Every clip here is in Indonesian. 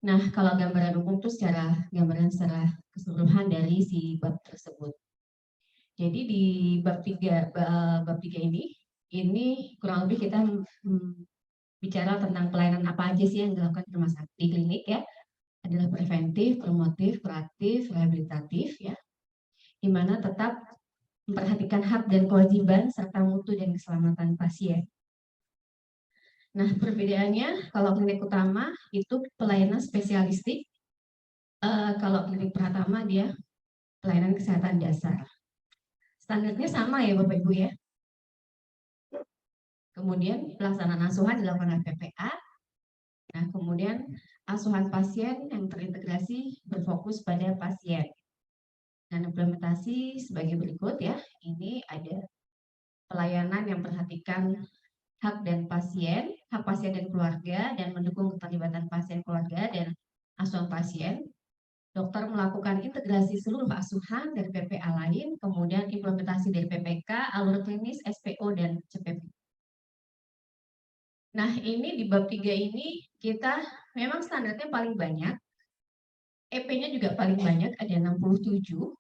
Nah, kalau gambaran umum itu gambaran secara keseluruhan dari si bab tersebut. Jadi di bab 3 ini kurang lebih kita bicara tentang pelayanan apa aja sih yang dilakukan di rumah sakit di klinik ya. Adalah preventif, promotif, proaktif, rehabilitatif ya. Di mana tetap memperhatikan hak dan kewajiban serta mutu dan keselamatan pasien. Nah, perbedaannya kalau klinik utama itu pelayanan spesialistik, kalau klinik Pratama dia pelayanan kesehatan dasar. Standarnya sama ya Bapak Ibu ya. Kemudian pelaksanaan asuhan dilakukan oleh PPA. Nah, kemudian asuhan pasien yang terintegrasi berfokus pada pasien. Dan implementasi sebagai berikut ya. Ini ada pelayanan yang perhatikan hak pasien dan keluarga, dan mendukung keterlibatan pasien keluarga dan asuhan pasien. Dokter melakukan integrasi seluruh asuhan dari PPA lain, kemudian implementasi dari PPK, alur klinis, SPO, dan CPP. Nah, ini di bab 3 ini kita memang standarnya paling banyak, EP-nya juga paling banyak, ada 67.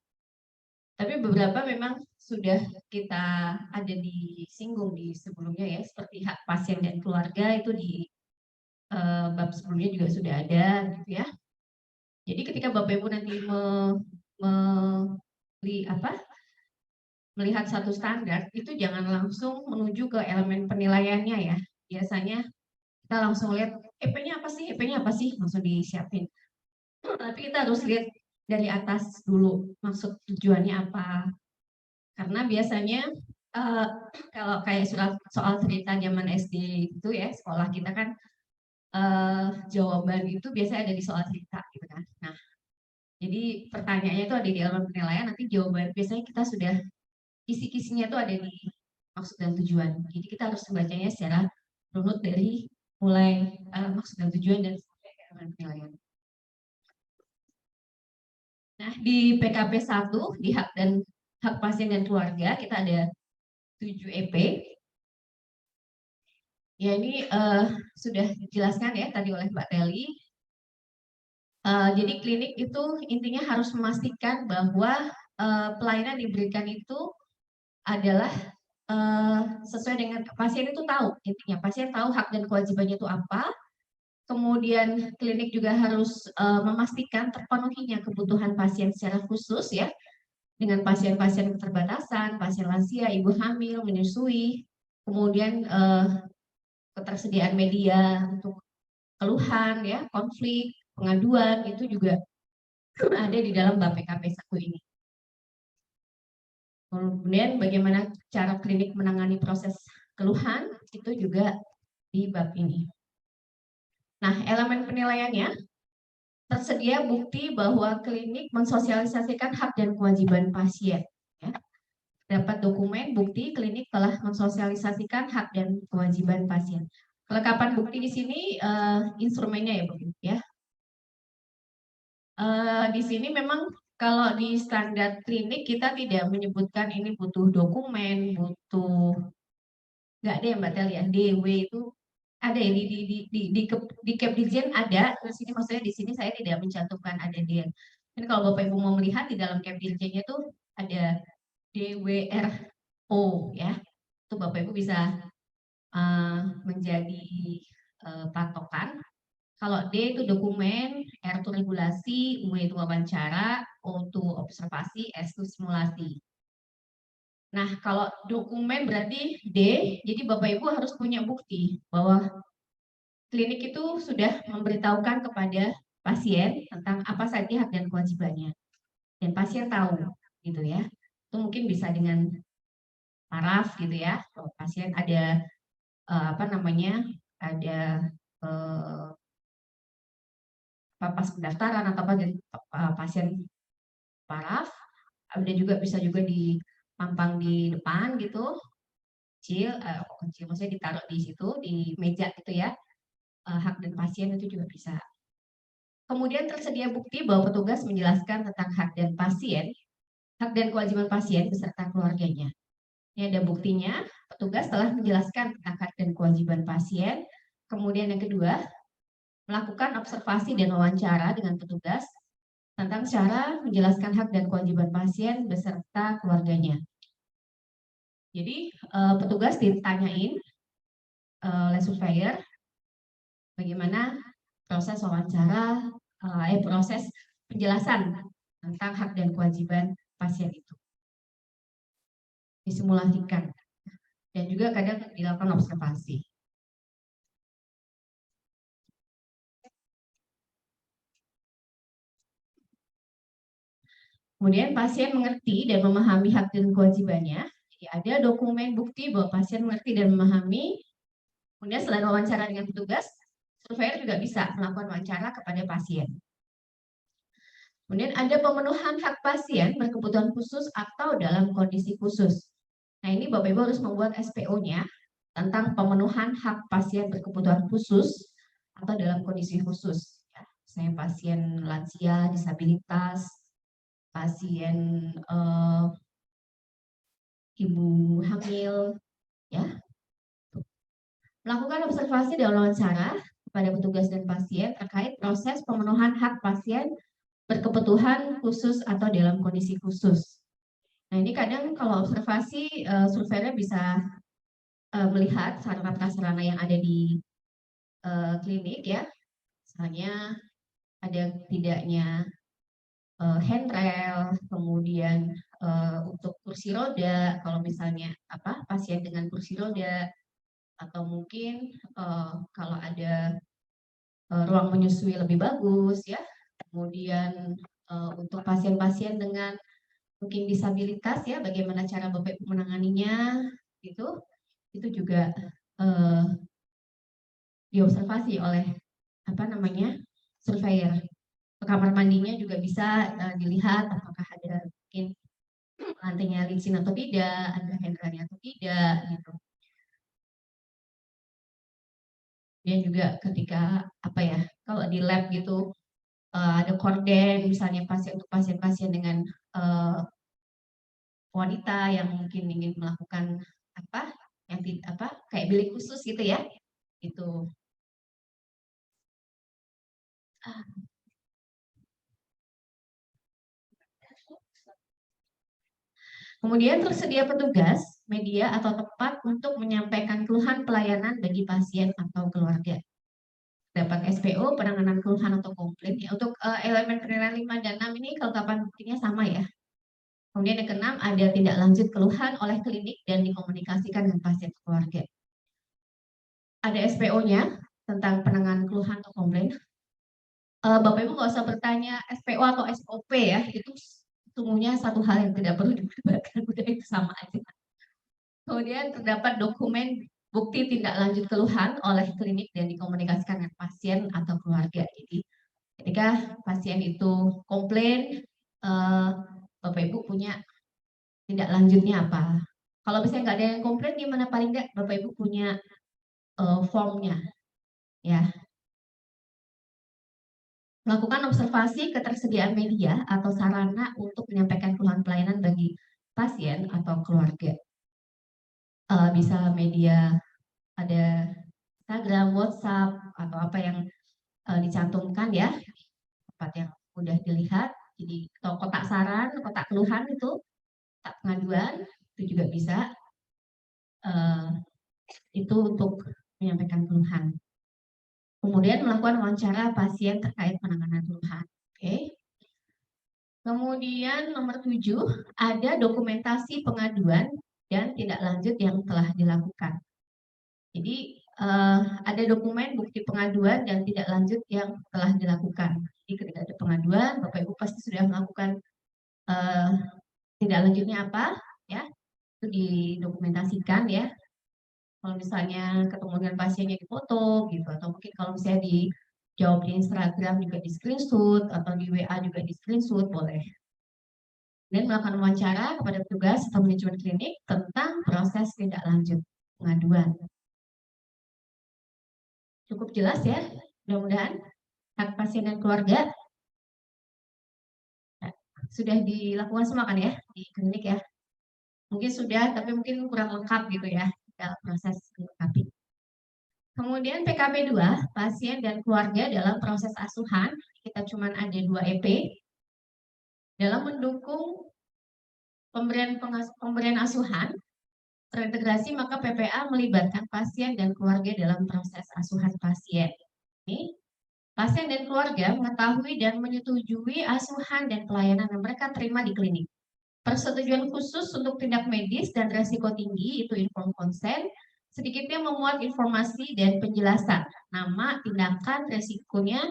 Tapi beberapa memang sudah kita ada disinggung di sebelumnya ya, seperti hak pasien dan keluarga itu di bab sebelumnya juga sudah ada gitu ya. Jadi ketika Bapak Ibu nanti melihat satu standar, itu jangan langsung menuju ke elemen penilaiannya ya. Biasanya kita langsung lihat EP-nya apa sih, EP-nya apa sih, langsung disiapin. Tapi kita harus lihat dari atas dulu, maksud tujuannya apa. Karena biasanya kalau kayak soal cerita zaman SD itu ya, sekolah kita kan jawaban itu biasanya ada di soal cerita gitu kan. Nah, jadi pertanyaannya itu ada di elemen penilaian, nanti jawaban biasanya kita sudah kisi-kisinya itu ada di maksud dan tujuan. Jadi kita harus membacanya secara runut dari mulai maksud dan tujuan dan sampai ke elemen penilaian. Nah, di PKP 1, di hak pasien dan keluarga, kita ada 7 EP. Ya, ini sudah dijelaskan ya tadi oleh Mbak Teli. Jadi klinik itu intinya harus memastikan bahwa pelayanan diberikan itu adalah sesuai dengan pasien itu tahu, intinya pasien tahu hak dan kewajibannya itu apa. Kemudian klinik juga harus memastikan terpenuhinya kebutuhan pasien secara khusus ya, dengan pasien-pasien keterbatasan, pasien lansia, ibu hamil, menyusui, kemudian ketersediaan media untuk keluhan ya, konflik, pengaduan itu juga ada di dalam bab PKP 1 ini. Kemudian bagaimana cara klinik menangani proses keluhan itu juga di bab ini. Nah, elemen penilaiannya tersedia bukti bahwa klinik mensosialisasikan hak dan kewajiban pasien. Ya. Dapat dokumen bukti klinik telah mensosialisasikan hak dan kewajiban pasien. Kelengkapan bukti di sini instrumennya ya, Bu ya. Di sini memang kalau di standar klinik kita tidak menyebutkan ini butuh dokumen, butuh nggak ada ya Mbak Tel ya, DW itu ada ya di Kepdirjen ada, di sini maksudnya di sini saya tidak mencantumkan ada dia. Dan kalau Bapak Ibu mau melihat di dalam Kepdirjennya tuh ada DWRO ya, itu Bapak Ibu bisa menjadi patokan. Kalau D itu dokumen, R itu regulasi, U itu wawancara, O itu observasi, S itu simulasi. Nah, kalau dokumen berarti D, jadi Bapak Ibu harus punya bukti bahwa klinik itu sudah memberitahukan kepada pasien tentang apa saja hak dan kewajibannya. Dan pasien tahu, gitu ya. Itu mungkin bisa dengan paraf gitu ya. Kalau pasien ada ada pas pendaftaran atau apa dari pasien paraf, ada juga bisa juga dipampang di depan gitu, kecil, maksudnya ditaruh di situ di meja gitu ya, hak dan pasien itu juga bisa. Kemudian tersedia bukti bahwa petugas menjelaskan tentang hak dan kewajiban pasien beserta keluarganya. Ini ada buktinya, petugas telah menjelaskan tentang hak dan kewajiban pasien. Kemudian yang kedua, melakukan observasi dan wawancara dengan petugas tentang cara menjelaskan hak dan kewajiban pasien beserta keluarganya. Jadi petugas ditanyain oleh surveyor bagaimana proses wawancara, proses penjelasan tentang hak dan kewajiban pasien itu. Disimulasikan dan juga kadang dilakukan observasi. Kemudian pasien mengerti dan memahami hak dan kewajibannya. Jadi ada dokumen bukti bahwa pasien mengerti dan memahami. Kemudian selain wawancara dengan petugas, surveyor juga bisa melakukan wawancara kepada pasien. Kemudian ada pemenuhan hak pasien berkebutuhan khusus atau dalam kondisi khusus. Nah ini Bapak Ibu harus membuat SPO-nya tentang pemenuhan hak pasien berkebutuhan khusus atau dalam kondisi khusus. Ya, misalnya pasien lansia, disabilitas, pasien ibu hamil, ya. Melakukan observasi dan wawancara kepada petugas dan pasien terkait proses pemenuhan hak pasien berkebutuhan khusus atau dalam kondisi khusus. Nah ini kadang kalau observasi surveyor bisa melihat sarana prasarana yang ada di klinik ya, misalnya ada tidaknya handrail, kemudian untuk kursi roda, kalau misalnya pasien dengan kursi roda, atau mungkin kalau ada ruang menyusui lebih bagus ya, kemudian untuk pasien-pasien dengan mungkin disabilitas ya, bagaimana cara Bapak Ibu menanganinya, itu juga diobservasi oleh surveyor. Kamar mandinya juga bisa dilihat apakah ada mungkin lantainya licin atau tidak, ada handrailnya atau tidak, gitu. Dan juga ketika kalau di lab gitu ada korden, misalnya untuk pasien-pasien dengan wanita yang mungkin ingin melakukan kayak bilik khusus gitu ya, itu. Kemudian tersedia petugas, media atau tempat untuk menyampaikan keluhan pelayanan bagi pasien atau keluarga. Dapat SPO, penanganan keluhan atau komplain. Ya, untuk elemen penilaian 5 dan 6 ini kelengkapan buktinya sama ya. Kemudian yang keenam, ada tindak lanjut keluhan oleh klinik dan dikomunikasikan dengan pasien keluarga. Ada SPO-nya tentang penanganan keluhan atau komplain. Bapak Ibu nggak usah bertanya SPO atau SOP ya, itu sungguhnya satu hal yang tidak perlu diperdebatkan, udah itu sama aja. Kemudian terdapat dokumen bukti tindak lanjut keluhan oleh klinik dan dikomunikasikan dengan pasien atau keluarga. Jadi ketika pasien itu komplain, Bapak Ibu punya tindak lanjutnya apa. Kalau misalnya nggak ada yang komplain, gimana paling nggak Bapak Ibu punya formnya, ya. Melakukan observasi ketersediaan media atau sarana untuk menyampaikan keluhan pelayanan bagi pasien atau keluarga. Bisa media, ada Instagram, WhatsApp, atau apa yang dicantumkan ya, tempat yang mudah dilihat. Jadi kotak saran, kotak keluhan itu, kotak pengaduan, itu juga bisa. Itu untuk menyampaikan keluhan. Kemudian melakukan wawancara pasien terkait penanganan keluhan. Oke. Kemudian nomor 7, ada dokumentasi pengaduan dan tindak lanjut yang telah dilakukan. Jadi ada dokumen bukti pengaduan dan tindak lanjut yang telah dilakukan. Jadi ketika ada pengaduan, Bapak Ibu pasti sudah melakukan tindak lanjutnya apa, ya, itu didokumentasikan ya. Kalau misalnya ketemu dengan pasiennya di foto gitu, atau mungkin kalau misalnya dijawab di Instagram juga di screenshot, atau di WA juga di screenshot, boleh. Dan melakukan wawancara kepada petugas atau manajemen klinik tentang proses tindak lanjut pengaduan. Cukup jelas ya, mudah-mudahan hak pasien dan keluarga sudah dilakukan semua kan ya di klinik ya. Mungkin sudah, tapi mungkin kurang lengkap gitu ya, proses dilengkapi. Kemudian PKP 2, pasien dan keluarga dalam proses asuhan. Kita cuma ada 2 EP. Dalam mendukung pemberian asuhan terintegrasi, maka PPA melibatkan pasien dan keluarga dalam proses asuhan pasien. Ini pasien dan keluarga mengetahui dan menyetujui asuhan dan pelayanan yang mereka terima di klinik. Persetujuan khusus untuk tindak medis dan resiko tinggi, itu informed consent, sedikitnya memuat informasi dan penjelasan nama, tindakan, resikonya,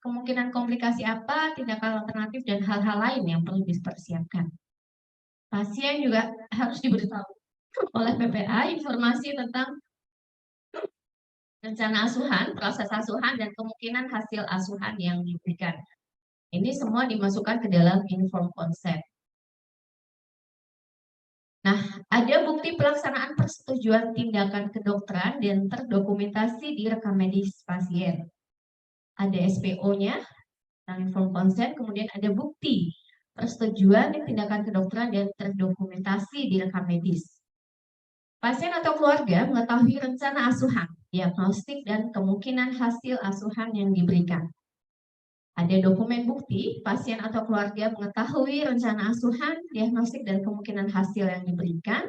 kemungkinan komplikasi apa, tindakan alternatif, dan hal-hal lain yang perlu dipersiapkan. Pasien juga harus diberitahu oleh PPA informasi tentang rencana asuhan, proses asuhan, dan kemungkinan hasil asuhan yang diberikan. Ini semua dimasukkan ke dalam informed consent. Nah, ada bukti pelaksanaan persetujuan tindakan kedokteran dan terdokumentasi di rekam medis pasien. Ada SPO-nya, informed consent, kemudian ada bukti persetujuan tindakan kedokteran dan terdokumentasi di rekam medis. Pasien atau keluarga mengetahui rencana asuhan, diagnostik, dan kemungkinan hasil asuhan yang diberikan. Ada dokumen bukti, pasien atau keluarga mengetahui rencana asuhan, diagnostik, dan kemungkinan hasil yang diberikan.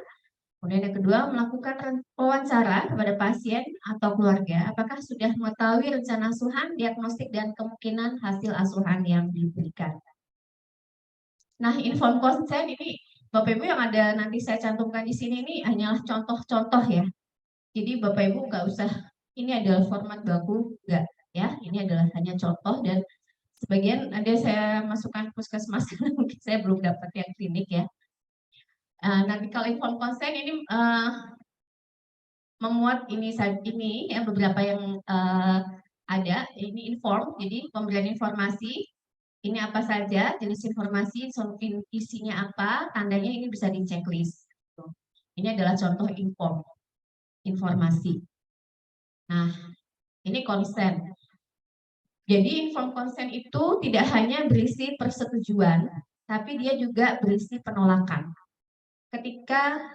Kemudian yang kedua, melakukan wawancara kepada pasien atau keluarga, apakah sudah mengetahui rencana asuhan, diagnostik, dan kemungkinan hasil asuhan yang diberikan. Nah, informed consent ini, Bapak Ibu yang ada nanti saya cantumkan di sini ini hanyalah contoh-contoh ya. Jadi Bapak Ibu nggak usah, ini adalah format baku, enggak ya, ini adalah hanya contoh, dan sebagian ada saya masukkan puskesmas karena mungkin saya belum dapat yang klinik ya. Nanti kalau informed consent ini memuat ini ya, beberapa yang ada, ini inform, jadi pemberian informasi, ini apa saja, jenis informasi, isinya apa, tandanya ini bisa di checklist. Ini adalah contoh informasi. Nah, ini consent. Jadi informed consent itu tidak hanya berisi persetujuan, tapi dia juga berisi penolakan. Ketika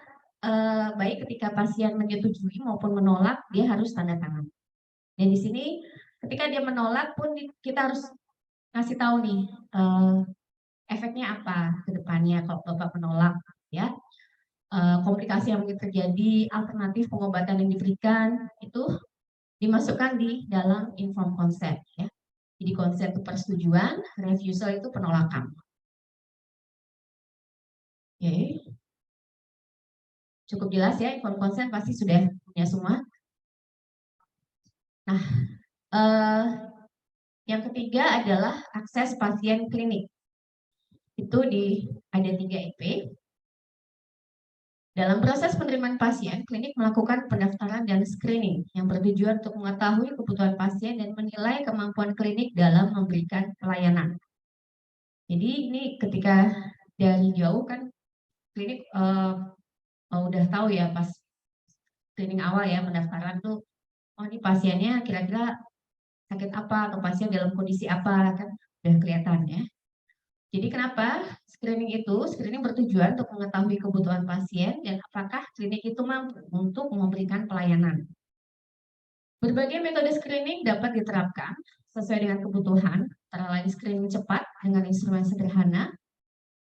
baik ketika pasien menyetujui maupun menolak, dia harus tanda tangan. Dan di sini ketika dia menolak pun kita harus ngasih tahu nih efeknya apa ke depannya kalau Bapak menolak ya. Komplikasi yang mungkin terjadi, alternatif pengobatan yang diberikan itu dimasukkan di dalam informed consent ya. Jadi konsep itu persetujuan, refusal itu penolakan. Oke. Cukup jelas ya, informed consent pasti sudah punya semua. Nah, yang ketiga adalah akses pasien klinik. Itu ada 3 EP. Dalam proses penerimaan pasien, klinik melakukan pendaftaran dan screening yang bertujuan untuk mengetahui kebutuhan pasien dan menilai kemampuan klinik dalam memberikan pelayanan. Jadi ini ketika dari jauh kan klinik udah tahu ya pas screening awal ya, pendaftaran tuh, oh ini pasiennya kira-kira sakit apa atau pasien dalam kondisi apa, kan udah kelihatan ya. Jadi kenapa screening itu? Screening bertujuan untuk mengetahui kebutuhan pasien dan apakah klinik itu mampu untuk memberikan pelayanan. Berbagai metode screening dapat diterapkan sesuai dengan kebutuhan, antara lain screening cepat dengan instrumen sederhana,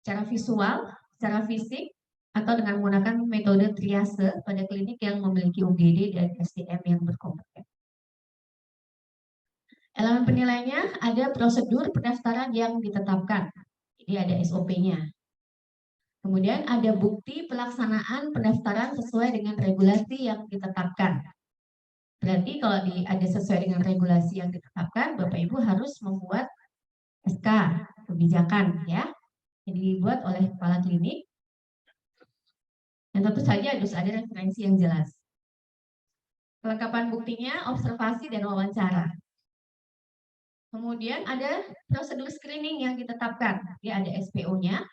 secara visual, secara fisik, atau dengan menggunakan metode triase pada klinik yang memiliki UGD dan SDM yang berkompeten. Elemen penilaiannya ada prosedur pendaftaran yang ditetapkan. Jadi ada SOP-nya. Kemudian ada bukti pelaksanaan pendaftaran sesuai dengan regulasi yang ditetapkan. Berarti kalau ada sesuai dengan regulasi yang ditetapkan, Bapak Ibu harus membuat SK kebijakan ya, yang dibuat oleh kepala klinik. Dan tentu saja harus ada referensi yang jelas. Kelengkapan buktinya, observasi dan wawancara. Kemudian ada prosedur screening yang ditetapkan. Ya, ada SPO-nya.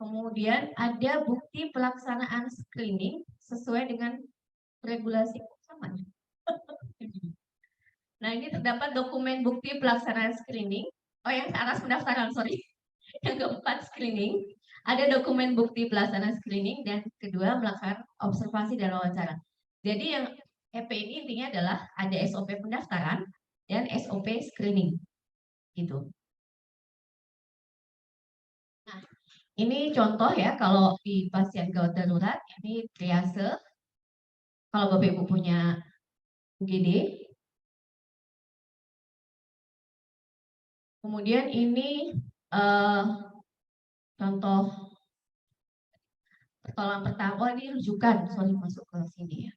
Kemudian ada bukti pelaksanaan screening sesuai dengan regulasi sama. Nah, ini terdapat dokumen bukti pelaksanaan screening. Oh, yang ke atas pendaftaran, sorry. Yang keempat, screening. Ada dokumen bukti pelaksanaan screening, dan kedua, melakukan observasi dan wawancara. Jadi yang EP ini intinya adalah ada SOP pendaftaran dan SOP screening, gitu. Nah, ini contoh ya kalau di pasien gawat darurat, ini triase. Kalau Bapak Ibu punya UGD. Kemudian ini contoh pertolongan pertama. Oh, ini rujukan, sorry masuk ke sini ya.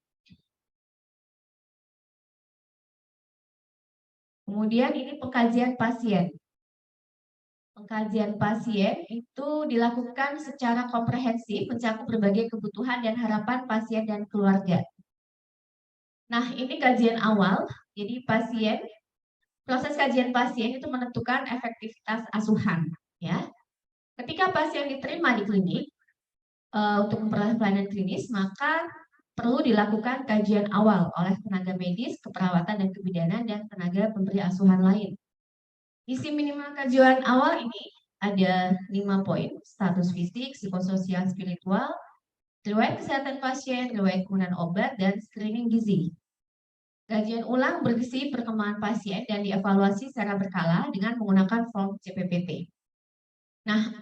Kemudian ini pengkajian pasien. Pengkajian pasien itu dilakukan secara komprehensif, mencakup berbagai kebutuhan dan harapan pasien dan keluarga. Nah, ini kajian awal. Jadi proses kajian pasien itu menentukan efektivitas asuhan. Ya, ketika pasien diterima di klinik untuk memperoleh pelayanan klinis, maka perlu dilakukan kajian awal oleh tenaga medis, keperawatan dan kebidanan, dan tenaga pemberi asuhan lain. Isi minimal kajian awal ini ada 5 poin: status fisik, psikososial, spiritual, riwayat kesehatan pasien, riwayat penggunaan obat, dan screening gizi. Kajian ulang berisi perkembangan pasien dan dievaluasi secara berkala dengan menggunakan form CPPT. Nah,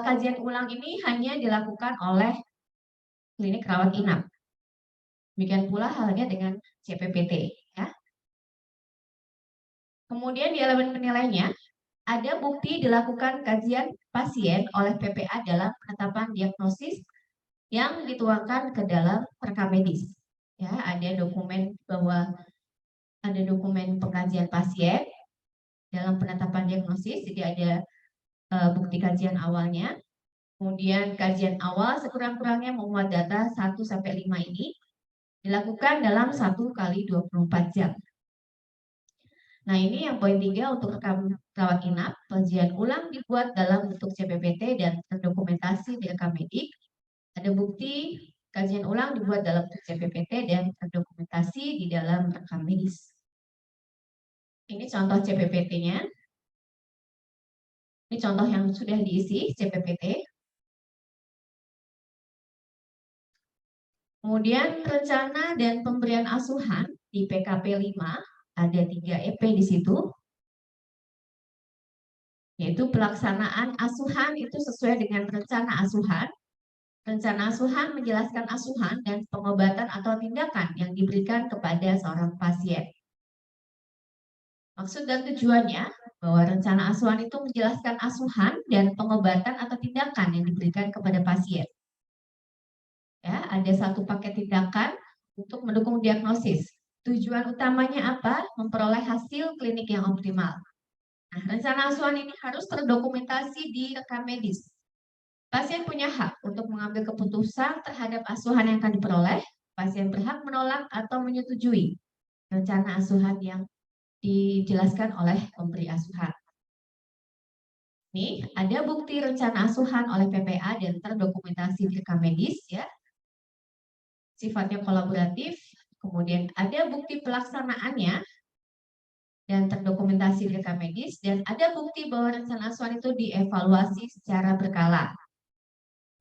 kajian ulang ini hanya dilakukan oleh klinik rawat inap. Demikian pula halnya dengan CPPT. Ya. Kemudian di elemen penilainya, ada bukti dilakukan kajian pasien oleh PPA dalam penetapan diagnosis yang dituangkan ke dalam rekam medis. Ya, ada dokumen bahwa ada dokumen pengkajian pasien dalam penetapan diagnosis, jadi ada bukti kajian awalnya. Kemudian kajian awal sekurang-kurangnya memuat data 1-5 ini dilakukan dalam 1 kali 24 jam. Nah, ini yang poin 3 untuk rekam rawat inap. Kajian ulang dibuat dalam bentuk CPPT dan terdokumentasi di rekam medik. Ada bukti kajian ulang dibuat dalam bentuk CPPT dan terdokumentasi di dalam rekam medis. Ini contoh CPPT-nya. Ini contoh yang sudah diisi CPPT. Kemudian rencana dan pemberian asuhan di PKP 5 ada 3 EP di situ. Yaitu pelaksanaan asuhan itu sesuai dengan rencana asuhan. Rencana asuhan menjelaskan asuhan dan pengobatan atau tindakan yang diberikan kepada seorang pasien. Maksud dan tujuannya bahwa rencana asuhan itu menjelaskan asuhan dan pengobatan atau tindakan yang diberikan kepada pasien. Ya, ada 1 paket tindakan untuk mendukung diagnosis. Tujuan utamanya apa? Memperoleh hasil klinik yang optimal. Nah, rencana asuhan ini harus terdokumentasi di rekam medis. Pasien punya hak untuk mengambil keputusan terhadap asuhan yang akan diperoleh. Pasien berhak menolak atau menyetujui rencana asuhan yang dijelaskan oleh pemberi asuhan. Ini ada bukti rencana asuhan oleh PPA dan terdokumentasi di rekam medis, ya. Sifatnya kolaboratif. Kemudian ada bukti pelaksanaannya dan terdokumentasi di rekam medis, dan ada bukti bahwa rencana asuhan itu dievaluasi secara berkala.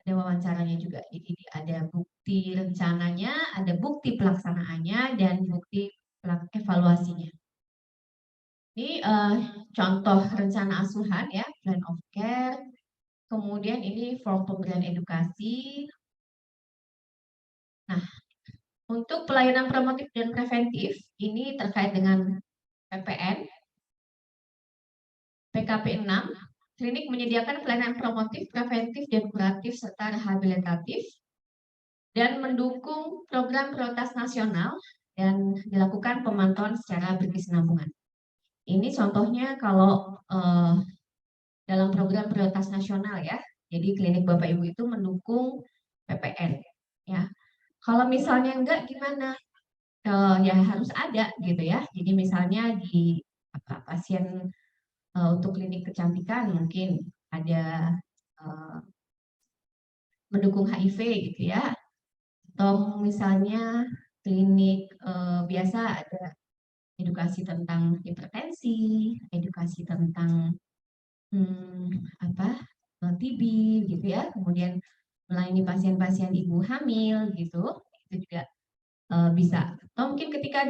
Ada wawancaranya juga. Jadi ada bukti rencananya, ada bukti pelaksanaannya, dan bukti evaluasinya. Ini contoh rencana asuhan ya, plan of care. Kemudian ini form pemberian edukasi. Nah, untuk pelayanan promotif dan preventif, ini terkait dengan PPN. PKP 6, klinik menyediakan pelayanan promotif, preventif, dan kuratif, serta rehabilitatif, dan mendukung program prioritas nasional, dan dilakukan pemantauan secara berkesinambungan. Ini contohnya kalau dalam program prioritas nasional ya, jadi klinik Bapak Ibu itu mendukung PPN. Ya, kalau misalnya enggak gimana? Ya harus ada gitu ya. Jadi misalnya di pasien untuk klinik kecantikan mungkin ada mendukung HIV gitu ya, atau misalnya klinik biasa ada edukasi tentang hipertensi, edukasi tentang TB gitu ya, kemudian melayani pasien-pasien ibu hamil gitu, itu juga bisa. Atau mungkin ketika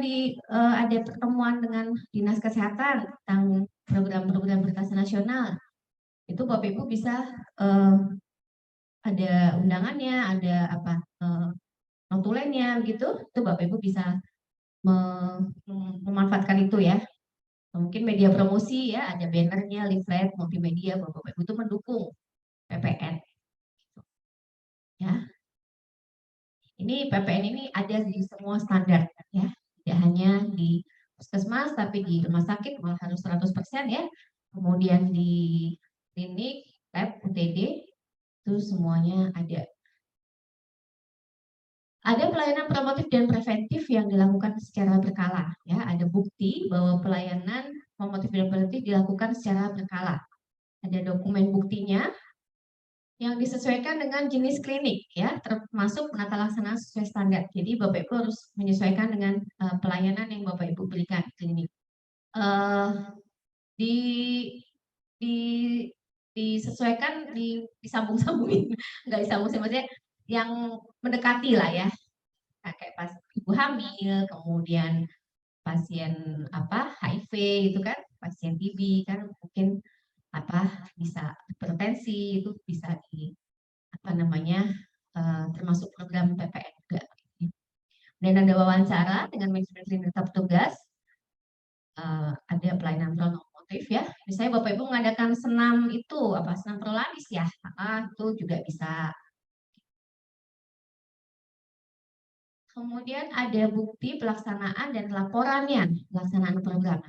ada pertemuan dengan Dinas Kesehatan tentang program-program prioritas nasional, itu Bapak Ibu bisa ada undangannya, ada apa notulennya gitu, itu Bapak Ibu bisa memanfaatkan itu ya. Mungkin media promosi ya, ada bannernya, leaflet, multimedia, Bapak Ibu itu mendukung PPN. Ya, ini PPN ini ada di semua standar ya, tidak hanya di puskesmas tapi di rumah sakit malah harus 100% ya. Kemudian di klinik, lab, UTD itu semuanya ada. Ada pelayanan promotif dan preventif yang dilakukan secara berkala ya. Ada bukti bahwa pelayanan promotif dan preventif dilakukan secara berkala. Ada dokumen buktinya yang disesuaikan dengan jenis klinik ya, termasuk penata laksana sesuai standar. Jadi Bapak Ibu harus menyesuaikan dengan pelayanan yang Bapak Ibu berikan di klinik. Di di disesuaikan, disambung-sambungin, nggak disambung-sambungin, maksudnya yang mendekati lah ya, kayak pas ibu hamil, kemudian pasien apa HIV itu kan, pasien TB kan mungkin apa bisa hipertensi itu bisa di apa namanya termasuk program PPN juga. Dan ada wawancara dengan manajemen tetap tugas, ada pelayanan promotif ya. Misalnya Bapak Ibu mengadakan senam itu apa senam prolaris ya, itu juga bisa. Kemudian ada bukti pelaksanaan dan laporannya pelaksanaan program.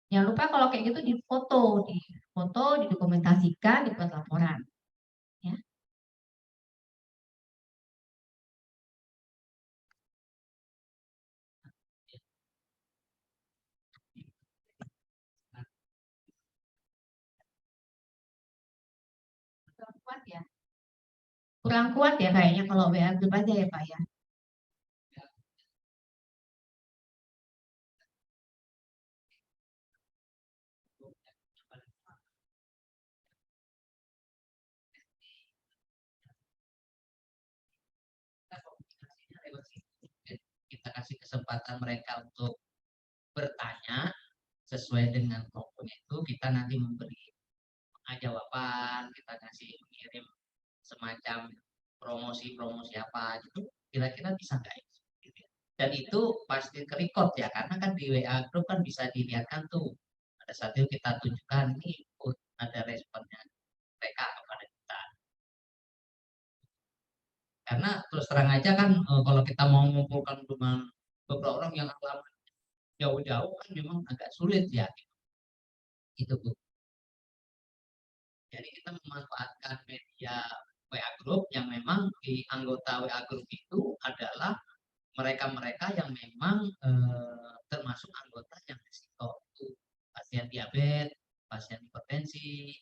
Jangan lupa kalau kayak gitu difoto, didokumentasikan, dibuat laporan. Ya. Kurang kuat ya? Kurang kuat ya kayaknya kalau WA grup aja ya Pak ya. Kita kasih kesempatan mereka untuk bertanya sesuai dengan kelompoknya itu, kita nanti memberi jawaban, kita kasih mengirim semacam promosi apa gitu, kira-kira bisa nggak ya? Dan itu pasti ke record ya, karena kan di WA group kan bisa dilihatkan tuh, pada saat itu kita tunjukkan ini ada responnya mereka kepada kita. Karena terus terang aja kan kalau kita mau mengumpulkan dengan beberapa orang yang alamat jauh-jauh kan memang agak sulit ya. Itu Bu. Jadi kita memanfaatkan media WA Group yang memang di anggota WA Group itu adalah mereka-mereka yang memang termasuk anggota yang risiko, itu pasien diabetes, pasien hipertensi.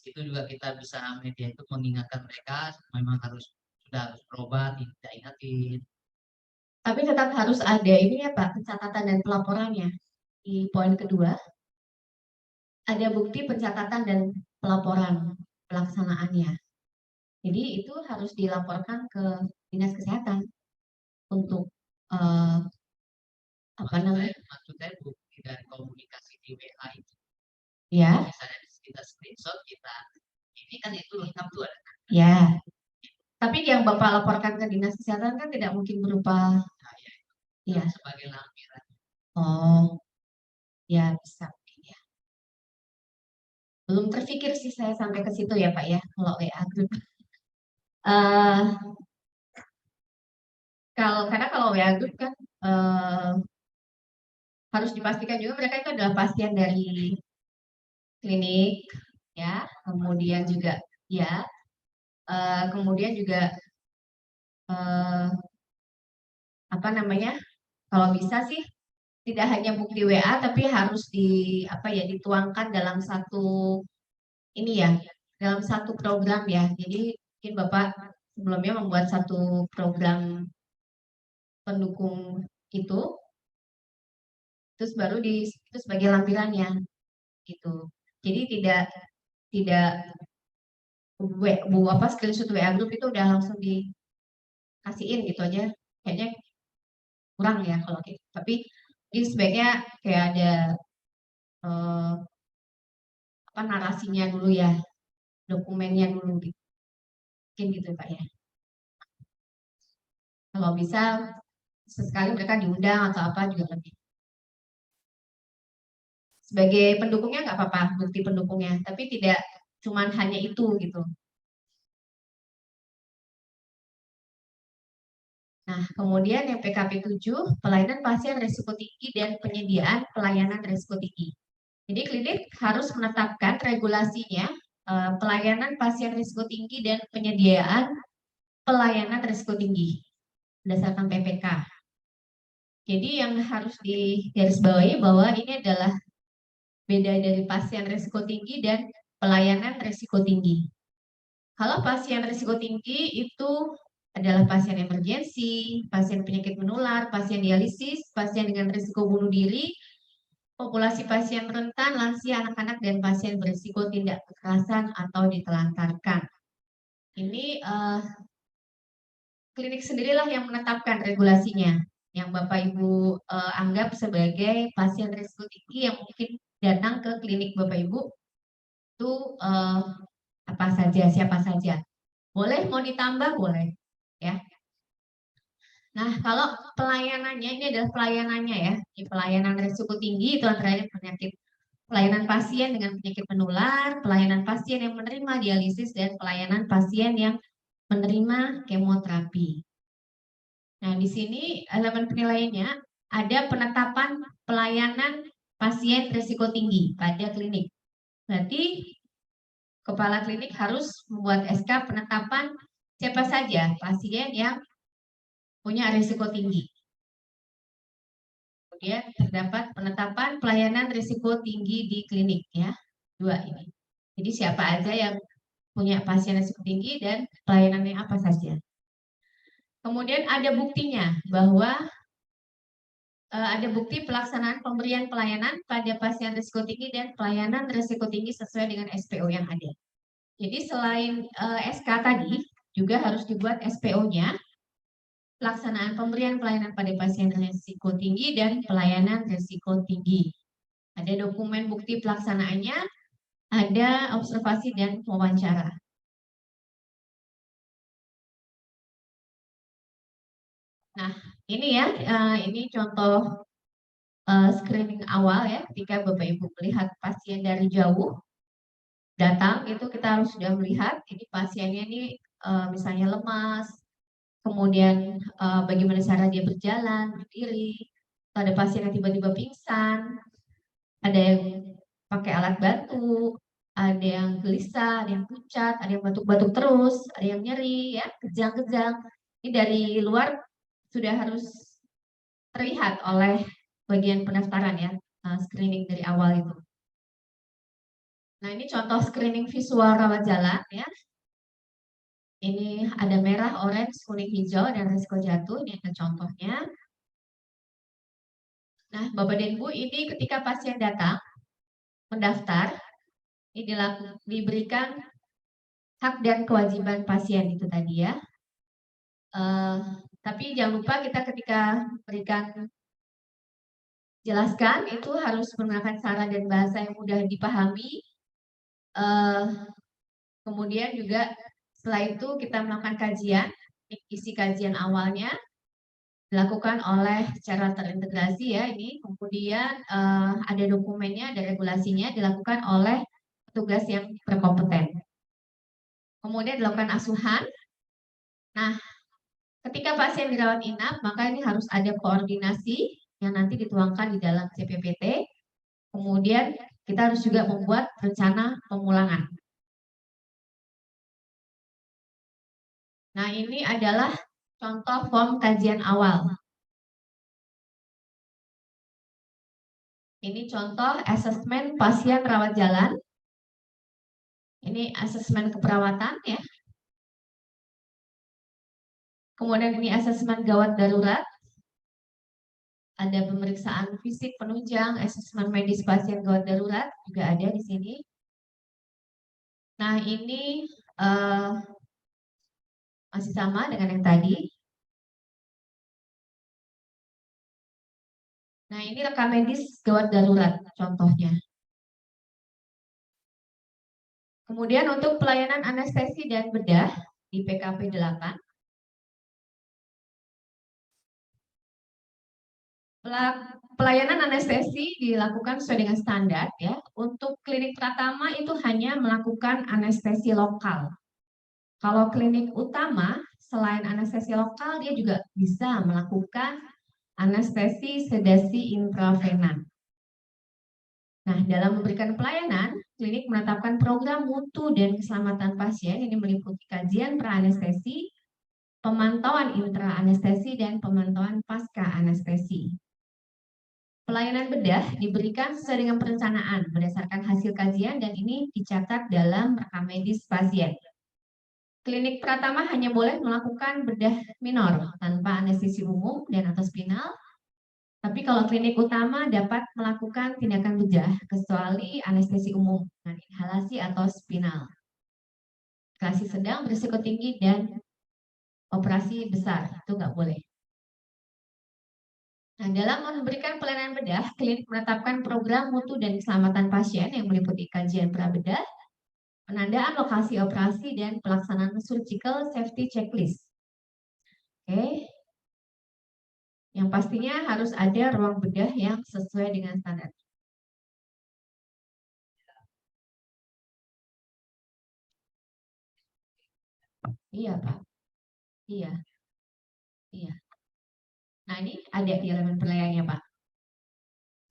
Itu juga kita bisa media itu mengingatkan mereka memang sudah harus berobat, tidak ingatin. Tapi tetap harus ada ini ya Pak, pencatatan dan pelaporannya. Di poin kedua, ada bukti pencatatan dan pelaporan pelaksanaannya. Jadi itu harus dilaporkan ke Dinas Kesehatan untuk apa namanya? Maksud saya bukti dari komunikasi di WA itu. Ya. Misalnya kita screenshot, kita ini kan itu lengkap tuh ada. Ya. Tapi yang Bapak laporkan ke Dinas Kesehatan kan tidak mungkin berupa ya. Sebagai lampiran. Oh. Ya, bisa. Ya. Belum terpikir sih saya sampai ke situ ya Pak ya, kalau WA group. Karena kalau WA group kan harus dipastikan juga mereka itu adalah pasien dari klinik ya, kemudian juga ya, kemudian juga apa namanya, kalau bisa sih tidak hanya bukti WA tapi harus dituangkan dalam satu ini ya, dalam satu program ya. Jadi mungkin Bapak sebelumnya membuat satu program pendukung itu, terus baru itu sebagai lampirannya gitu. Jadi tidak screenshot WA group itu udah langsung dikasihin gitu aja. Kayaknya kurang ya kalau gitu. Tapi ini sebaiknya kayak ada apa narasinya dulu ya, dokumennya dulu gitu. Mungkin gitu Pak ya. Kalau bisa sesekali mereka diundang atau apa juga lebih. Sebagai pendukungnya nggak apa-apa, bukti pendukungnya, tapi tidak cuman hanya itu gitu. Nah, kemudian yang PKP 7, pelayanan pasien risiko tinggi dan penyediaan pelayanan risiko tinggi. Jadi klinik harus menetapkan regulasinya, pelayanan pasien risiko tinggi dan penyediaan pelayanan risiko tinggi berdasarkan PPK. Jadi yang harus digarisbawahi bahwa ini adalah beda dari pasien risiko tinggi dan pelayanan risiko tinggi. Kalau pasien risiko tinggi itu adalah pasien emergensi, pasien penyakit menular, pasien dialisis, pasien dengan risiko bunuh diri, populasi pasien rentan, lansia, anak-anak, dan pasien berisiko tindak kekerasan atau ditelantarkan. Ini klinik sendirilah yang menetapkan regulasinya, yang Bapak Ibu anggap sebagai pasien risiko tinggi yang mungkin datang ke klinik Bapak Ibu itu apa saja, siapa saja. Boleh mau ditambah, boleh ya. Nah, kalau pelayanannya ini adalah pelayanannya ya, ini pelayanan risiko tinggi itu antara lain penyakit pelayanan pasien dengan penyakit menular, pelayanan pasien yang menerima dialisis, dan pelayanan pasien yang menerima kemoterapi. Nah, di sini elemen penilaiannya ada penetapan pelayanan pasien risiko tinggi pada klinik. Berarti kepala klinik harus membuat SK penetapan siapa saja pasien yang punya risiko tinggi. Kemudian terdapat penetapan pelayanan risiko tinggi di klinik ya. Dua ini. Jadi siapa aja yang punya pasien risiko tinggi dan pelayanannya apa saja. Kemudian ada buktinya bahwa ada bukti pelaksanaan pemberian pelayanan pada pasien risiko tinggi dan pelayanan risiko tinggi sesuai dengan SPO yang ada. Jadi selain SK tadi, juga harus dibuat SPO-nya, pelaksanaan pemberian pelayanan pada pasien risiko tinggi dan pelayanan risiko tinggi. Ada dokumen bukti pelaksanaannya, ada observasi dan wawancara. Nah, ini ya, ini contoh screening awal ya, ketika Bapak Ibu melihat pasien dari jauh datang, itu kita harus sudah melihat ini pasiennya ini misalnya lemas, kemudian bagaimana cara dia berjalan, berdiri, ada pasien yang tiba-tiba pingsan, ada yang pakai alat bantu, ada yang gelisah, ada yang pucat, ada yang batuk-batuk terus, ada yang nyeri, ya, kejang-kejang. Ini dari luar sudah harus terlihat oleh bagian pendaftaran ya, screening dari awal itu. Nah, ini contoh screening visual rawat jalan ya. Ini ada merah, orange, kuning, hijau, dan risiko jatuh. Ini ada contohnya. Nah, Bapak dan Ibu, ini ketika pasien datang, mendaftar, ini diberikan hak dan kewajiban pasien itu tadi ya. Tapi jangan lupa kita ketika berikan jelaskan itu harus menggunakan cara dan bahasa yang mudah dipahami. Kemudian juga setelah itu kita melakukan kajian, isi kajian awalnya dilakukan oleh secara terintegrasi ya ini. Kemudian ada dokumennya, ada regulasinya dilakukan oleh petugas yang berkompeten. Kemudian dilakukan asuhan. Nah, ketika pasien dirawat inap, maka ini harus ada koordinasi yang nanti dituangkan di dalam CPPT. Kemudian kita harus juga membuat rencana pemulangan. Nah, ini adalah contoh form kajian awal. Ini contoh asesmen pasien rawat jalan. Ini asesmen keperawatan ya. Kemudian ini asesmen gawat darurat. Ada pemeriksaan fisik penunjang, asesmen medis pasien gawat darurat juga ada di sini. Nah, ini masih sama dengan yang tadi. Nah, ini rekam medis gawat darurat contohnya. Kemudian untuk pelayanan anestesi dan bedah di PKP 8, pelayanan anestesi dilakukan sesuai dengan standar ya. Untuk klinik Pratama itu hanya melakukan anestesi lokal. Kalau klinik utama selain anestesi lokal dia juga bisa melakukan anestesi sedasi intravena. Nah, dalam memberikan pelayanan, klinik menetapkan program mutu dan keselamatan pasien ini meliputi kajian pra-anestesi, pemantauan intra-anestesi, dan pemantauan pasca-anestesi. Pelayanan bedah diberikan sesuai dengan perencanaan berdasarkan hasil kajian dan ini dicatat dalam rekam medis pasien. Klinik Pratama hanya boleh melakukan bedah minor tanpa anestesi umum dan atau spinal. Tapi kalau klinik utama dapat melakukan tindakan bedah kecuali anestesi umum dengan inhalasi atau spinal. Operasi sedang berisiko tinggi dan operasi besar itu nggak boleh. Nah, dalam memberikan pelayanan bedah, klinik menetapkan program mutu dan keselamatan pasien yang meliputi kajian prabedah, penandaan lokasi operasi, dan pelaksanaan surgical safety checklist. Oke. Yang pastinya harus ada ruang bedah yang sesuai dengan standar. Iya, Pak. Iya. Iya. Nah, ini ada di elemen penilaiannya, Pak.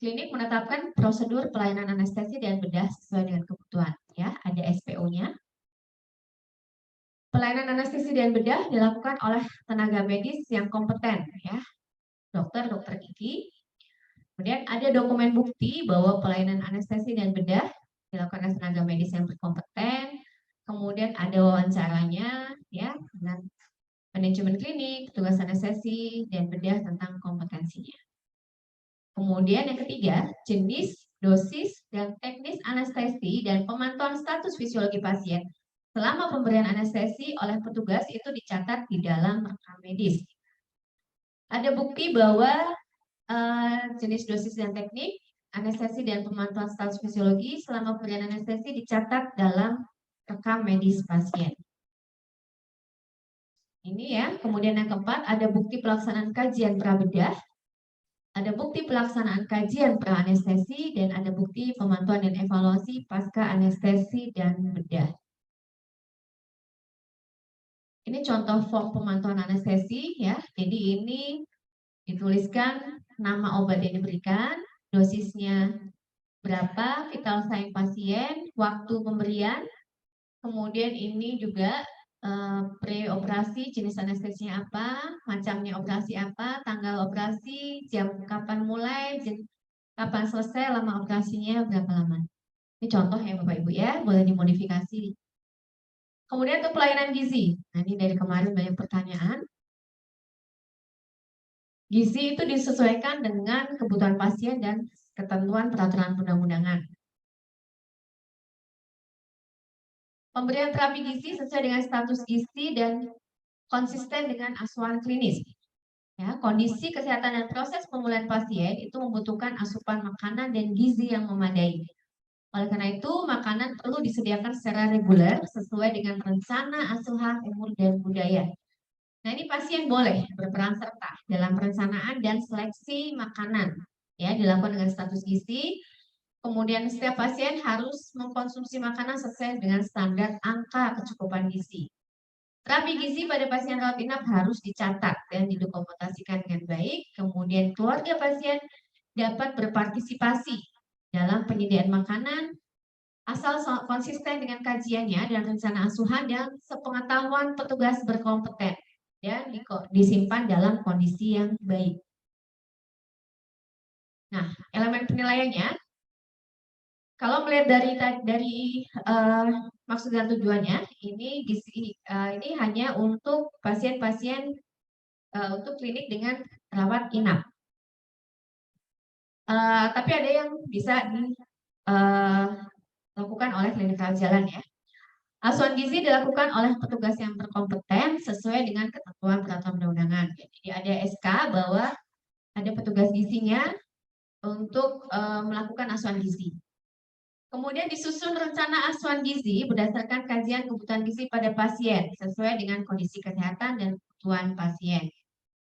Klinik menetapkan prosedur pelayanan anestesi dan bedah sesuai dengan kebutuhan. Ya, ada SPO-nya. Pelayanan anestesi dan bedah dilakukan oleh tenaga medis yang kompeten, ya, dokter gigi. Kemudian ada dokumen bukti bahwa pelayanan anestesi dan bedah dilakukan oleh tenaga medis yang berkompeten. Kemudian ada wawancaranya, ya, dengan manajemen klinik, petugas anestesi dan bedah tentang kompetensinya. Kemudian yang ketiga, jenis, dosis, dan teknis anestesi dan pemantauan status fisiologi pasien selama pemberian anestesi oleh petugas itu dicatat di dalam rekam medis. Ada bukti bahwa jenis, dosis, dan teknik anestesi dan pemantauan status fisiologi selama pemberian anestesi dicatat dalam rekam medis pasien. Ini ya. Kemudian yang keempat, ada bukti pelaksanaan kajian prabedah. Ada bukti pelaksanaan kajian pra-anestesi dan ada bukti pemantauan dan evaluasi pasca anestesi dan bedah. Ini contoh form pemantauan anestesi ya. Jadi ini dituliskan nama obat yang diberikan, dosisnya berapa, vital sign pasien, waktu pemberian. Kemudian ini juga pre-operasi, jenis anestesinya apa, macamnya operasi apa, tanggal operasi, jam kapan mulai, kapan selesai, lama operasinya berapa lama. Ini contoh ya Bapak Ibu ya, boleh dimodifikasi. Kemudian untuk pelayanan gizi. Nah, ini dari kemarin banyak pertanyaan. Gizi itu disesuaikan dengan kebutuhan pasien dan ketentuan peraturan undang-undangan. Pemberian terapi gizi sesuai dengan status gizi dan konsisten dengan asuhan klinis. Ya, kondisi kesehatan dan proses pemulihan pasien itu membutuhkan asupan makanan dan gizi yang memadai. Oleh karena itu, makanan perlu disediakan secara reguler sesuai dengan rencana asuhan umur dan budaya. Nah, ini pasien boleh berperan serta dalam perencanaan dan seleksi makanan. Ya, dilakukan dengan status gizi. Kemudian setiap pasien harus mengkonsumsi makanan sesuai dengan standar angka kecukupan gizi. Terapi gizi pada pasien rawat inap harus dicatat dan didokumentasikan dengan baik. Kemudian keluarga pasien dapat berpartisipasi dalam penyediaan makanan asal konsisten dengan kajiannya dan rencana asuhan dan sepengetahuan petugas berkompeten dan disimpan dalam kondisi yang baik. Nah, elemen penilaiannya, kalau melihat dari maksud dan tujuannya, ini hanya untuk pasien-pasien untuk klinik dengan rawat inap. Tapi ada yang bisa dilakukan oleh klinik rawat jalan ya. Asuhan gizi dilakukan oleh petugas yang berkompeten sesuai dengan ketentuan peraturan perundang-undangan. Jadi ada SK bahwa ada petugas gizinya untuk melakukan asuhan gizi. Kemudian disusun rencana asuhan gizi berdasarkan kajian kebutuhan gizi pada pasien sesuai dengan kondisi kesehatan dan kebutuhan pasien.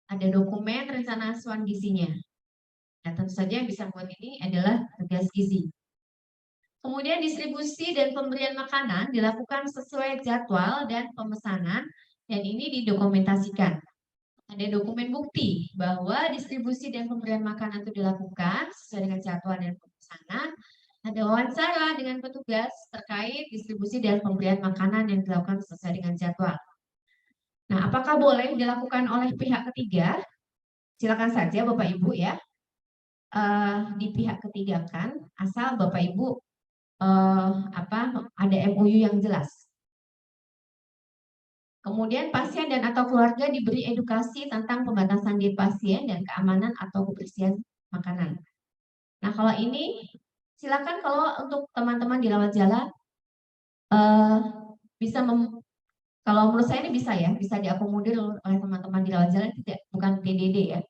Ada dokumen rencana asuhan gizinya. Nah, tentu saja yang bisa buat ini adalah Satgas Gizi. Kemudian distribusi dan pemberian makanan dilakukan sesuai jadwal dan pemesanan, dan ini didokumentasikan. Ada dokumen bukti bahwa distribusi dan pemberian makanan itu dilakukan sesuai dengan jadwal dan pemesanan. Ada wawancara dengan petugas terkait distribusi dan pemberian makanan yang dilakukan sesuai dengan jadwal. Nah, apakah boleh dilakukan oleh pihak ketiga? Silakan saja Bapak Ibu ya. Di pihak ketiga kan, asal Bapak Ibu ada MOU yang jelas. Kemudian pasien dan atau keluarga diberi edukasi tentang pembatasan diet pasien dan keamanan atau kebersihan makanan. Nah, kalau ini silakan kalau untuk teman-teman di rawat jalan bisa kalau menurut saya ini bisa ya, bisa diakomodir oleh teman-teman di rawat jalan, tidak bukan PDD ya.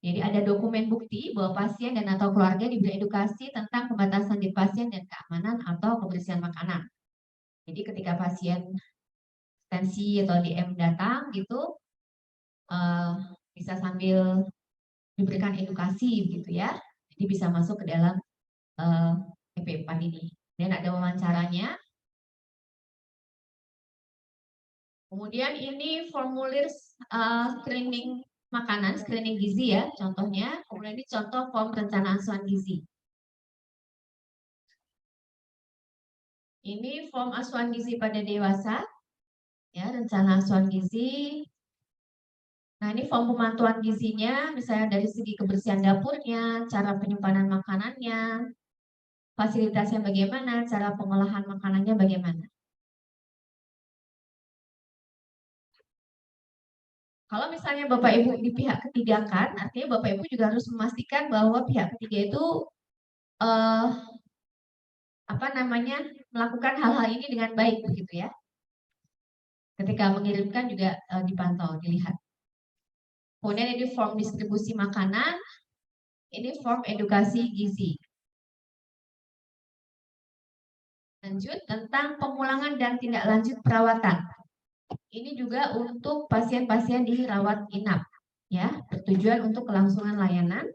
Jadi ada dokumen bukti bahwa pasien dan atau keluarga diberi edukasi tentang pembatasan diet pasien dan keamanan atau kebersihan makanan. Jadi ketika pasien tensi atau DM datang gitu bisa sambil diberikan edukasi gitu ya. Jadi bisa masuk ke dalam PP4 ini. Dan ada wawancaranya. Kemudian ini formulir screening makanan, screening gizi ya contohnya. Kemudian ini contoh form rencana asuhan gizi. Ini form asuhan gizi pada dewasa. Ya, rencana asuhan gizi. Nah, ini form pemantauan gizinya, misalnya dari segi kebersihan dapurnya, cara penyimpanan makanannya, fasilitasnya bagaimana, cara pengolahan makanannya bagaimana. Kalau misalnya Bapak Ibu di pihak ketiga kan, artinya Bapak Ibu juga harus memastikan bahwa pihak ketiga itu melakukan hal-hal ini dengan baik begitu ya. Ketika mengirimkan juga dipantau, dilihat. Kemudian ini form distribusi makanan, ini form edukasi gizi. Lanjut tentang pemulangan dan tindak lanjut perawatan. Ini juga untuk pasien-pasien di rawat inap, ya, bertujuan untuk kelangsungan layanan.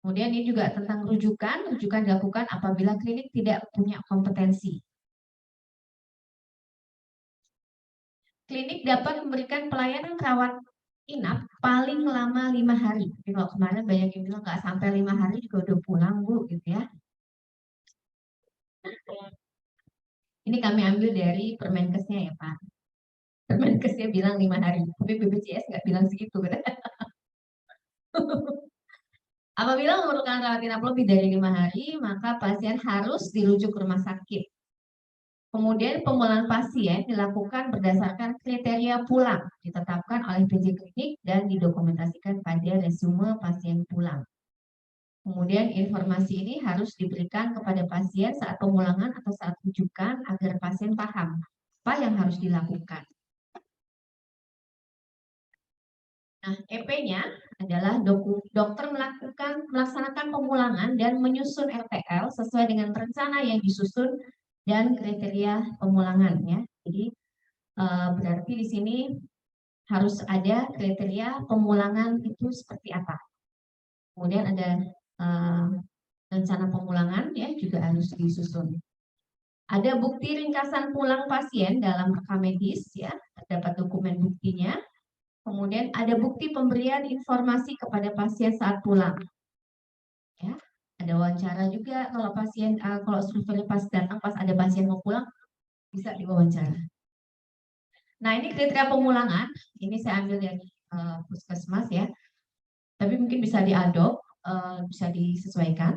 Kemudian ini juga tentang rujukan dilakukan apabila klinik tidak punya kompetensi. Klinik dapat memberikan pelayanan rawat inap paling lama 5 hari. Jadi kalau kemarin banyak yang bilang nggak sampai 5 hari juga udah pulang Bu, gitu ya. Ini kami ambil dari Permenkesnya ya Pak. Permenkesnya bilang 5 hari, tapi BPJS nggak bilang segitu. Apabila memerlukan rawat inap lebih dari 5 hari, maka pasien harus dirujuk ke rumah sakit. Kemudian pemulangan pasien dilakukan berdasarkan kriteria pulang, ditetapkan oleh PJ klinik dan didokumentasikan pada resume pasien pulang. Kemudian informasi ini harus diberikan kepada pasien saat pemulangan atau saat rujukan agar pasien paham apa yang harus dilakukan. Nah, EP-nya adalah dokter melaksanakan pemulangan dan menyusun RTL sesuai dengan rencana yang disusun dan kriteria pemulangan ya. Jadi berarti di sini harus ada kriteria pemulangan itu seperti apa. Kemudian ada rencana pemulangan ya juga harus disusun. Ada bukti ringkasan pulang pasien dalam rekam medis ya, terdapat dokumen buktinya. Kemudian ada bukti pemberian informasi kepada pasien saat pulang. Ya, ada wawancara juga kalau pasien kalau survei pas datang pas ada pasien mau pulang bisa diwawancara. Nah, ini kriteria pemulangan. Ini saya ambil dari Puskesmas ya. Tapi mungkin bisa diadop, bisa disesuaikan.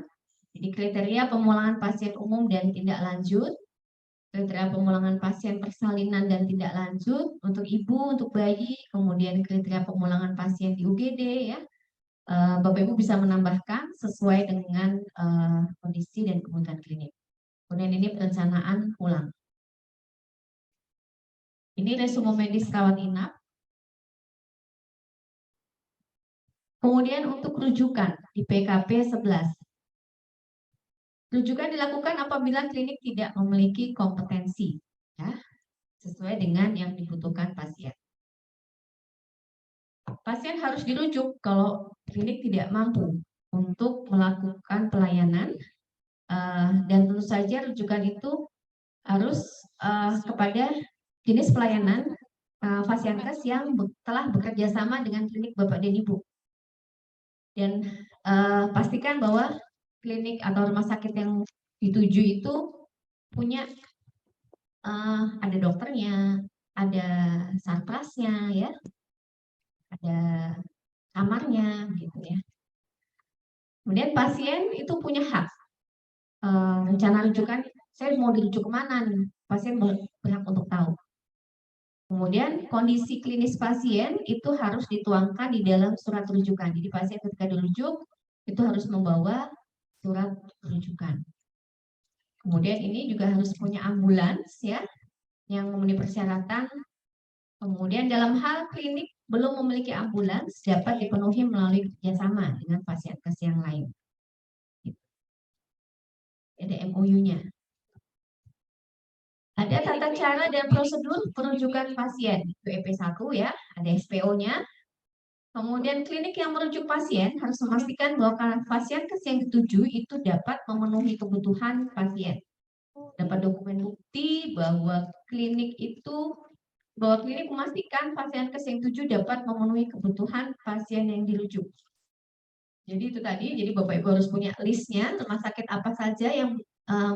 Jadi kriteria pemulangan pasien umum dan tindak lanjut, kriteria pemulangan pasien persalinan dan tindak lanjut untuk ibu, untuk bayi, kemudian kriteria pemulangan pasien di UGD ya. Bapak Ibu bisa menambahkan sesuai dengan kondisi dan kebutuhan klinik. Kemudian ini perencanaan pulang. Ini resume medis rawat inap. Kemudian untuk rujukan di PKP 11. Rujukan dilakukan apabila klinik tidak memiliki kompetensi, ya, sesuai dengan yang dibutuhkan pasien. Pasien harus dirujuk kalau klinik tidak mampu untuk melakukan pelayanan, dan tentu saja rujukan itu harus kepada jenis pelayanan Fasiankes yang telah bekerja sama dengan klinik Bapak dan Ibu. Dan pastikan bahwa klinik atau rumah sakit yang dituju itu punya ada dokternya, ada sarprasnya, ya, ada kamarnya, gitu ya. Kemudian pasien itu punya hak rencana rujukan, saya mau dirujuk kemana nih? Pasien berhak untuk tahu. Kemudian kondisi klinis pasien itu harus dituangkan di dalam surat rujukan. Jadi pasien ketika dirujuk itu harus membawa surat rujukan. Kemudian ini juga harus punya ambulans, ya, yang memenuhi persyaratan. Kemudian dalam hal klinik belum memiliki ambulans dapat dipenuhi melalui kerjasama dengan Fasiankes yang lain. Ada MOU-nya. Ada tata cara dan prosedur perujukan pasien, itu EP1 ya, ada SPO-nya. Kemudian klinik yang merujuk pasien harus memastikan bahwa Fasiankes yang dituju itu dapat memenuhi kebutuhan pasien. Dapat dokumen bukti bahwa klinik memastikan Fasiankes yang dituju dapat memenuhi kebutuhan pasien yang dirujuk. Jadi itu tadi, jadi Bapak Ibu harus punya listnya rumah sakit apa saja yang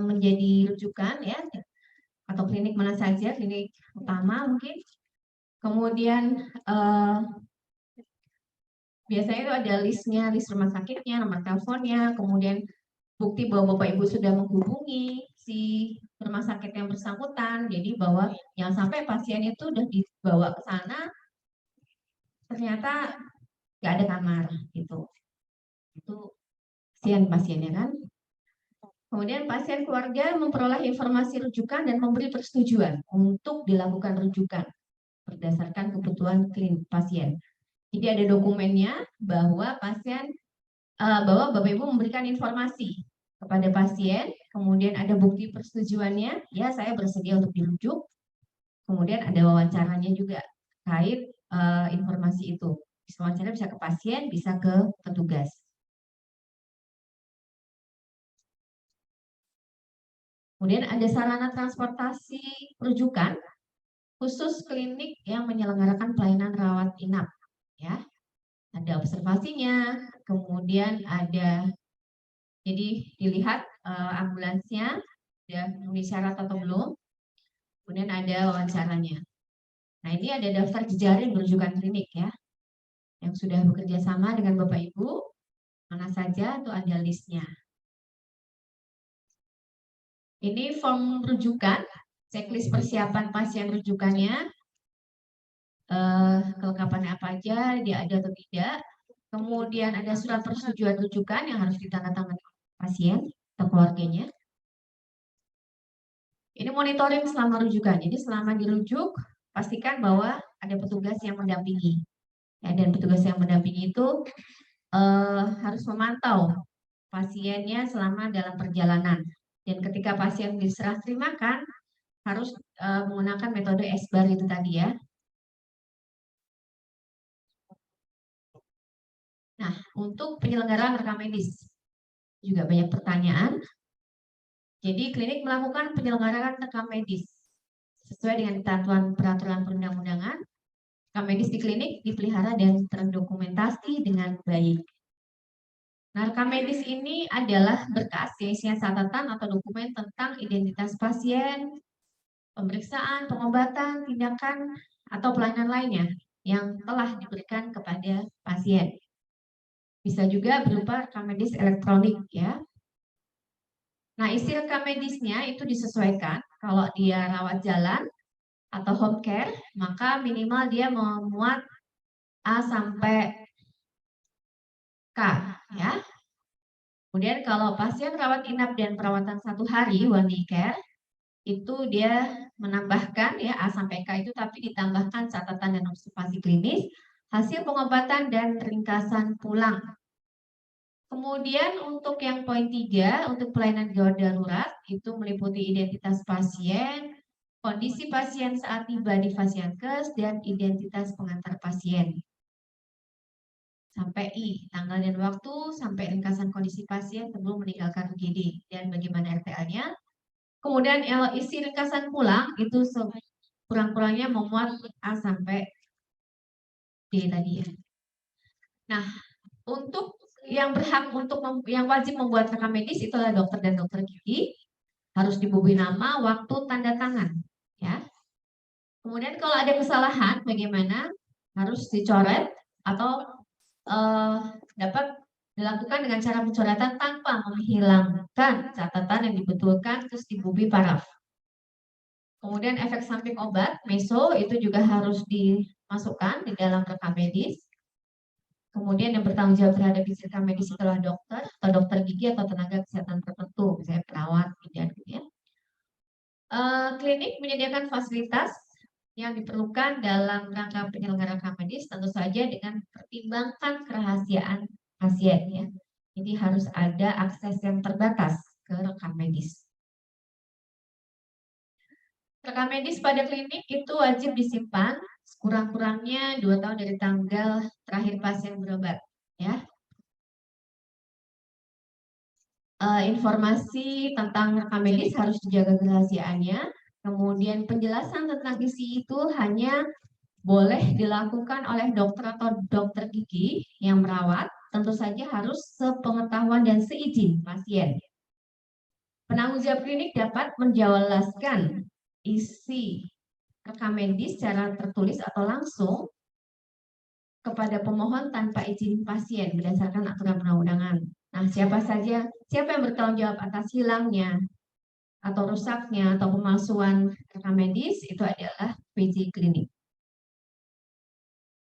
menjadi rujukan, ya, atau klinik mana saja, klinik utama mungkin. Kemudian biasanya itu ada listnya, list rumah sakitnya, nomor teleponnya, kemudian bukti bahwa Bapak Ibu sudah menghubungi si rumah sakit yang bersangkutan. Jadi bahwa yang sampai pasien itu udah dibawa ke sana ternyata nggak ada kamar gitu. Itu kasihan pasiennya kan. Kemudian pasien keluarga memperoleh informasi rujukan dan memberi persetujuan untuk dilakukan rujukan berdasarkan kebutuhan klinik pasien. Jadi ada dokumennya bahwa bahwa Bapak Ibu memberikan informasi kepada pasien, kemudian ada bukti persetujuannya, ya saya bersedia untuk dirujuk, kemudian ada wawancaranya juga terkait informasi itu. Wawancara bisa ke pasien, bisa ke petugas. Kemudian ada sarana transportasi rujukan khusus klinik yang menyelenggarakan pelayanan rawat inap, ya. Ada observasinya, kemudian ada, jadi dilihat ambulansnya sudah memenuhi syarat atau belum, kemudian ada wawancaranya. Nah ini ada daftar jejaring rujukan klinik, ya, yang sudah bekerja sama dengan Bapak Ibu, mana saja itu ada listnya. Ini form rujukan, checklist persiapan pasien rujukannya, kelengkapannya apa aja, dia ada atau tidak. Kemudian ada surat persetujuan rujukan yang harus ditandatangani pasien atau keluarganya. Ini monitoring selama rujukan. Jadi selama dirujuk, pastikan bahwa ada petugas yang mendampingi. Ya, dan petugas yang mendampingi itu harus memantau pasiennya selama dalam perjalanan. Dan ketika pasien diserah terimakan, harus menggunakan metode SBAR itu tadi, ya. Nah, untuk penyelenggaraan rekam medis juga banyak pertanyaan. Jadi klinik melakukan penyelenggaraan rekam medis sesuai dengan ketentuan peraturan perundang-undangan. Rekam medis di klinik dipelihara dan terdokumentasi dengan baik. Nah, rekam medis ini adalah berkas isinya catatan atau dokumen tentang identitas pasien, pemeriksaan, pengobatan, tindakan, atau pelayanan lainnya yang telah diberikan kepada pasien. Bisa juga berupa rekam medis elektronik, ya. Nah, isi rekam medisnya itu disesuaikan. Kalau dia rawat jalan atau home care, maka minimal dia memuat A sampai K, ya. Kemudian kalau pasien rawat inap dan perawatan 1 hari, 1 day care, itu dia menambahkan, ya, A sampai K itu, tapi ditambahkan catatan dan observasi klinis, hasil pengobatan dan ringkasan pulang. Kemudian untuk yang poin 3, untuk pelayanan gawat darurat, itu meliputi identitas pasien, kondisi pasien saat tiba di Fasiankes, dan identitas pengantar pasien. Sampai I, tanggal dan waktu, sampai ringkasan kondisi pasien sebelum meninggalkan UGD, dan bagaimana RTA-nya. Kemudian isi ringkasan pulang, itu kurang-kurangnya memuat A sampai D tadi ya. Nah, untuk yang berhak untuk yang wajib membuat rekam medis itu adalah dokter dan dokter gigi, harus diberi nama, waktu, tanda tangan, ya. Kemudian kalau ada kesalahan, bagaimana? Harus dicoret atau dapat dilakukan dengan cara pencoretan tanpa menghilangkan catatan yang dibetulkan terus diberi paraf. Kemudian efek samping obat, meso, itu juga harus dimasukkan di dalam rekam medis. Kemudian yang bertanggung jawab terhadap isi rekam medis adalah dokter atau dokter gigi atau tenaga kesehatan tertentu, misalnya perawat, bidan, gitu ya. Klinik menyediakan fasilitas yang diperlukan dalam rangka penyelenggaraan rekam medis, tentu saja dengan pertimbangkan kerahasiaan pasien ya. Jadi harus ada akses yang terbatas ke rekam medis. Rekam medis pada klinik itu wajib disimpan sekurang-kurangnya 2 tahun dari tanggal terakhir pasien berobat, ya. Informasi tentang rekam medis harus dijaga kerahasiaannya. Kemudian penjelasan tentang isi itu hanya boleh dilakukan oleh dokter atau dokter gigi yang merawat. Tentu saja harus sepengetahuan dan seizin pasien. Penanggung jawab klinik dapat menjelaskan isi rekam medis secara tertulis atau langsung kepada pemohon tanpa izin pasien berdasarkan aturan perundang-undangan. Nah, siapa yang bertanggung jawab atas hilangnya atau rusaknya atau pemalsuan rekam medis itu adalah PJ klinik.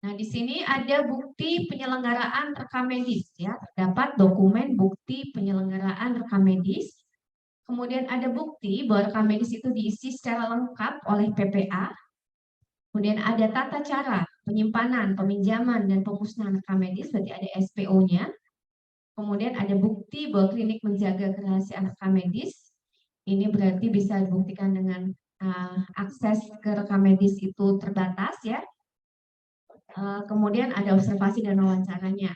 Nah, di sini ada bukti penyelenggaraan rekam medis ya, terdapat dokumen bukti penyelenggaraan rekam medis. Kemudian ada bukti bahwa rekam medis itu diisi secara lengkap oleh PPA. Kemudian ada tata cara penyimpanan, peminjaman, dan pemusnahan rekam medis, berarti ada SPO-nya. Kemudian ada bukti bahwa klinik menjaga kerahasiaan rekam medis. Ini berarti bisa dibuktikan dengan akses ke rekam medis itu terbatas ya. Kemudian ada observasi dan wawancaranya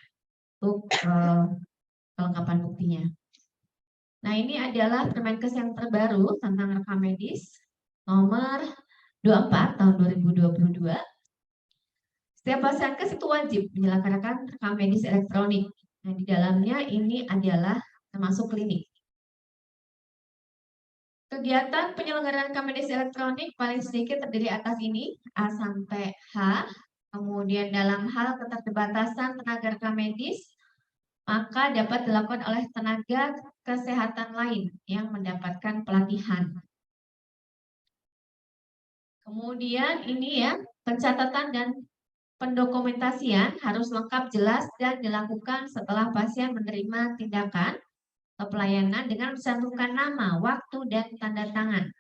untuk kelengkapan buktinya. Nah, ini adalah Permenkes yang terbaru tentang rekam medis nomor 24 tahun 2022. Setiap Fasiankes itu wajib menyelenggarakan rekam medis elektronik. Nah, di dalamnya ini adalah termasuk klinik. Kegiatan penyelenggaraan rekam medis elektronik paling sedikit terdiri atas ini, A sampai H. Kemudian dalam hal keterbatasan tenaga rekam medis, maka dapat dilakukan oleh tenaga kesehatan lain yang mendapatkan pelatihan. Kemudian ini ya, pencatatan dan pendokumentasian harus lengkap, jelas, dan dilakukan setelah pasien menerima tindakan atau pelayanan dengan mencantumkan nama, waktu, dan tanda tangan